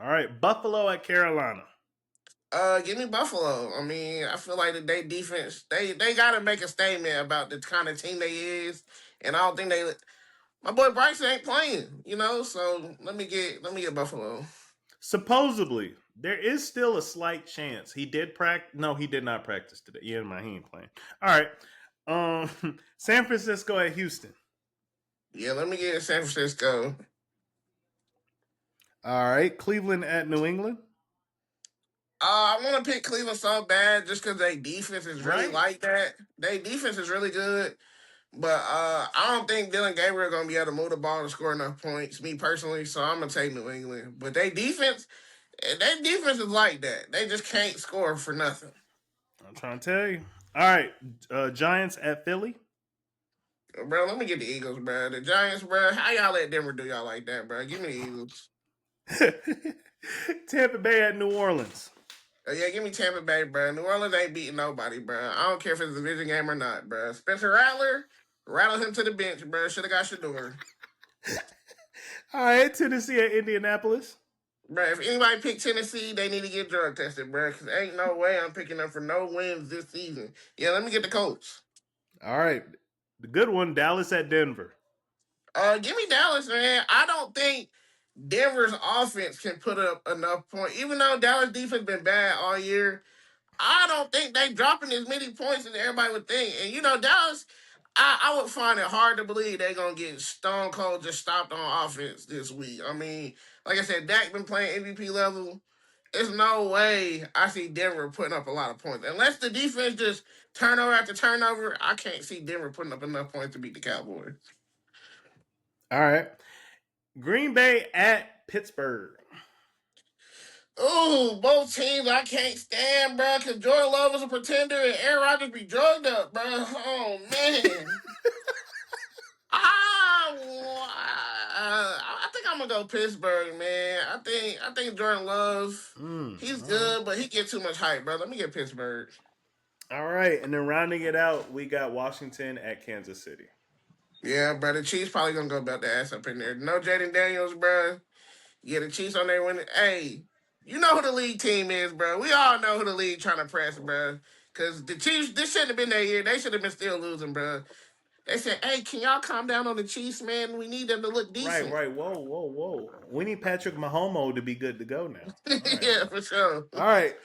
All right, Buffalo at Carolina. Give me Buffalo. I mean, I feel like they defense, they got to make a statement about the kind of team they is, and I don't think they. My boy Bryson ain't playing, So let me get Buffalo. Supposedly, there is still a slight chance he did practice. No, he did not practice today. Yeah, he ain't playing. All right, San Francisco at Houston. Yeah, let me get San Francisco. All right, Cleveland at New England. I want to pick Cleveland so bad just because their defense is really like that. Their defense is really good. But I don't think Dylan Gabriel going to be able to move the ball and score enough points, me personally, so I'm going to take New England. But their defense is like that. They just can't score for nothing. I'm trying to tell you. All right, Giants at Philly. Bro, let me get the Eagles, bro. The Giants, bro, how y'all let Denver do y'all like that, bro? Give me the Eagles. Tampa Bay at New Orleans. Yeah, give me Tampa Bay, bro. New Orleans ain't beating nobody, bro. I don't care if it's a division game or not, bro. Spencer Rattler, rattle him to the bench, bro. Should have got Shador. All right, Tennessee at Indianapolis. Bro, if anybody pick Tennessee, they need to get drug tested, bro, because ain't no way I'm picking them for no wins this season. Yeah, let me get the Colts. All right. The good one, Dallas at Denver. Give me Dallas, man. I don't think Denver's offense can put up enough points. Even though Dallas defense been bad all year, I don't think they dropping as many points as everybody would think. And, Dallas, I would find it hard to believe they're gonna get stone cold just stopped on offense this week. I mean, like I said, Dak been playing MVP level. There's no way I see Denver putting up a lot of points. Unless the defense just turnover after turnover, I can't see Denver putting up enough points to beat the Cowboys. All right. Green Bay at Pittsburgh. Ooh, both teams I can't stand, bro, because Jordan Love is a pretender and Aaron Rodgers be drugged up, bro. Oh, man. I think I'm gonna go Pittsburgh, man. I think Jordan Love, he's good, but he gets too much hype, bro. Let me get Pittsburgh. All right, and then rounding it out, we got Washington at Kansas City. Yeah, bro. The Chiefs probably gonna go about the ass up in there. No Jaden Daniels, bro. Yeah, the Chiefs on there winning. Hey, you know who the league team is, bro. We all know who the league trying to press, bro. Because the Chiefs, this shouldn't have been their year. They should have been still losing, bro. They said, "Hey, can y'all calm down on the Chiefs, man? We need them to look decent." Right. Whoa. We need Patrick Mahomes to be good to go now. Right. Yeah, for sure. All right.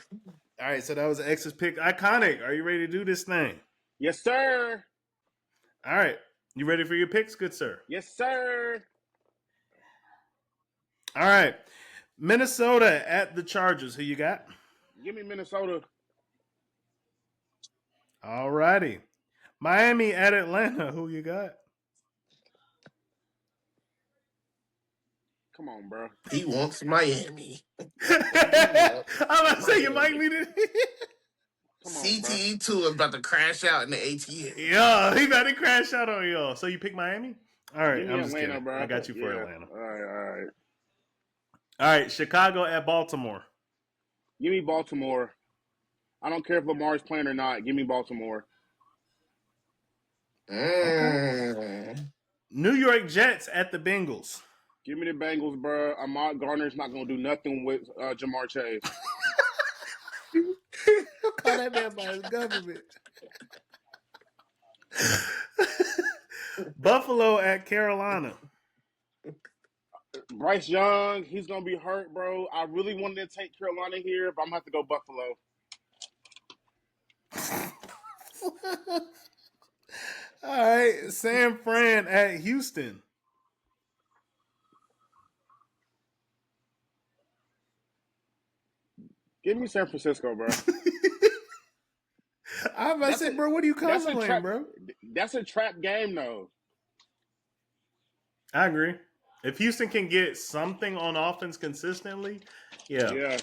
So that was X's pick. Iconic. Are you ready to do this thing? Yes, sir. All right. You ready for your picks, good sir? Yes, sir. All right. Minnesota at the Chargers. Who you got? Give me Minnesota. All righty. Miami at Atlanta. Who you got? Come on, bro. He wants Miami. I'm about to say you might need it. CTE2 is about to crash out in the ATM. Yeah, he about to crash out on y'all. So you pick Miami? All right, Give me I'm just Atlanta, kidding. bro. I got you for Atlanta. All right. All right, Chicago at Baltimore. Give me Baltimore. I don't care if Lamar is playing or not. Give me Baltimore. New York Jets at the Bengals. Give me the Bengals, bro. Ahmad Garner's not going to do nothing with Jamar Chase. Call that man by his government. Buffalo at Carolina. Bryce Young, he's going to be hurt, bro. I really wanted to take Carolina here, but I'm going to have to go Buffalo. All right, San Fran at Houston. Give me San Francisco, bro. I'm about to say, bro, what are you contemplating, bro? That's a trap game, though. I agree. If Houston can get something on offense consistently, yeah.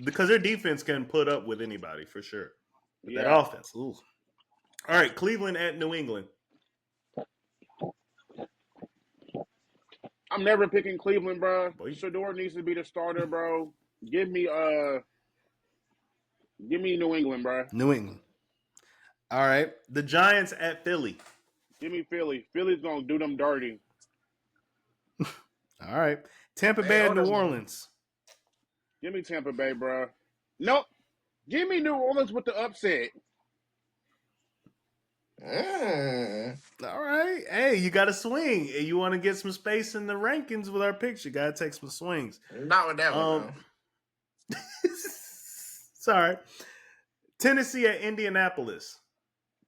Because their defense can put up with anybody for sure. But that offense, ooh. All right, Cleveland at New England. I'm never picking Cleveland, bro. Shador needs to be the starter, bro. Give me New England, bro. New England. All right, the Giants at Philly. Give me Philly. Philly's gonna do them dirty. All right, Tampa Bay at New Orleans. Give me Tampa Bay, bro. Nope. Give me New Orleans with the upset. All right. Hey, you got to swing. You want to get some space in the rankings with our picks. You got to take some swings. Not with that one, though. Sorry. Tennessee at Indianapolis.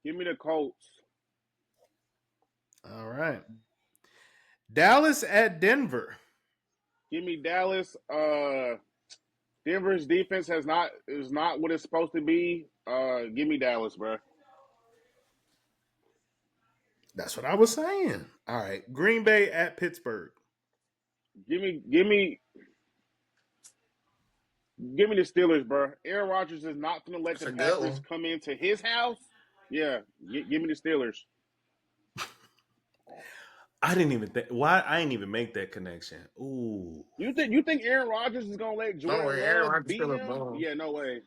Give me the Colts. All right. Dallas at Denver. Give me Dallas. Denver's defense is not what it's supposed to be. Give me Dallas, bro. That's what I was saying. All right. Green Bay at Pittsburgh. Give me the Steelers, bro. Aaron Rodgers is not going to let the Packers come into his house. Yeah, give me the Steelers. I didn't even think. Why? I didn't even make that connection. Ooh. You think Aaron Rodgers is going to let Jordan Love beat him? Yeah, no way.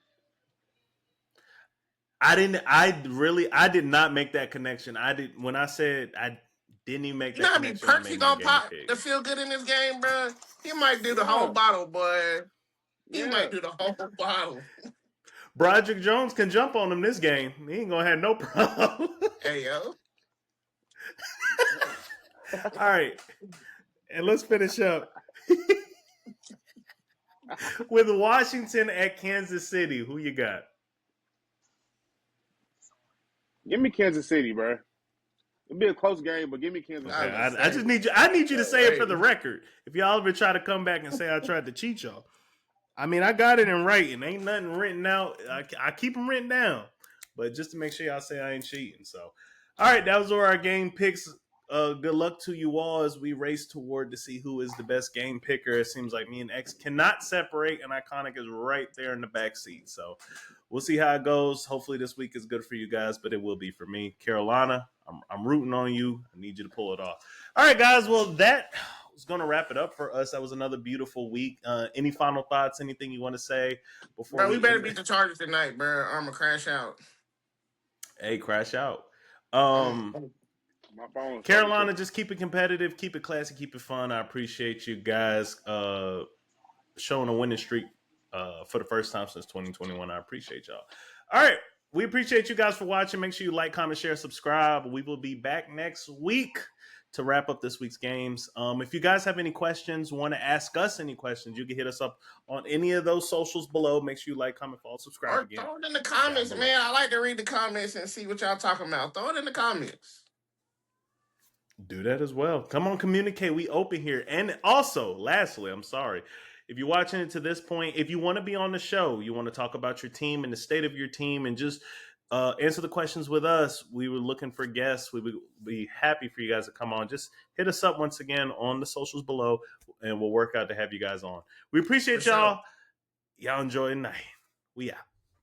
I did not make that connection. When I said I didn't even make that connection. Perks he gonna pop to feel good in this game, bro. He might do the whole bottle, boy. He might do the whole bottle. Broderick Jones can jump on him this game. He ain't gonna have no problem. Hey, yo. All right. And let's finish up with Washington at Kansas City. Who you got? Give me Kansas City, bro. It'll be a close game, but give me Kansas Okay, City. I just need you. I need you to say it for the Wait. record. If y'all ever try to come back and say I tried to cheat y'all, I mean I got it in writing. Ain't nothing written out. I keep them written down, but just to make sure y'all say I ain't cheating. So, all right, that was all our game picks. Good luck to you all as we race toward to see who is the best game picker. It seems like me and X cannot separate, and Iconic is right there in the back seat. So we'll see how it goes. Hopefully this week is good for you guys, but it will be for me. Carolina, I'm rooting on you. I need you to pull it off. All right, guys. Well, that was going to wrap it up for us. That was another beautiful week. Any final thoughts? Anything you want to say before Bro, we better end beat it? the Chargers tonight, bro. I'm gonna crash out. Hey, crash out. My phone. Carolina, just keep it competitive, keep it classy, keep it fun. I appreciate you guys showing a winning streak for the first time since 2021. I appreciate y'all. All right. We appreciate you guys for watching. Make sure you like, comment, share, subscribe. We will be back next week to wrap up this week's games. If you guys have any questions, want to ask us any questions, you can hit us up on any of those socials below. Make sure you like, comment, follow, subscribe Or again. throw it in the comments, Down below. man. I like to read the comments and see what y'all talking about. Throw it in the comments. Do that as well. Come on, communicate. We open here. And also, lastly, I'm sorry. If you're watching it to this point, if you want to be on the show, you want to talk about your team and the state of your team and just answer the questions with us, we were looking for guests. We would be happy for you guys to come on. Just hit us up once again on the socials below, and we'll work out to have you guys on. We appreciate For sure. y'all. Y'all enjoy the night. We out.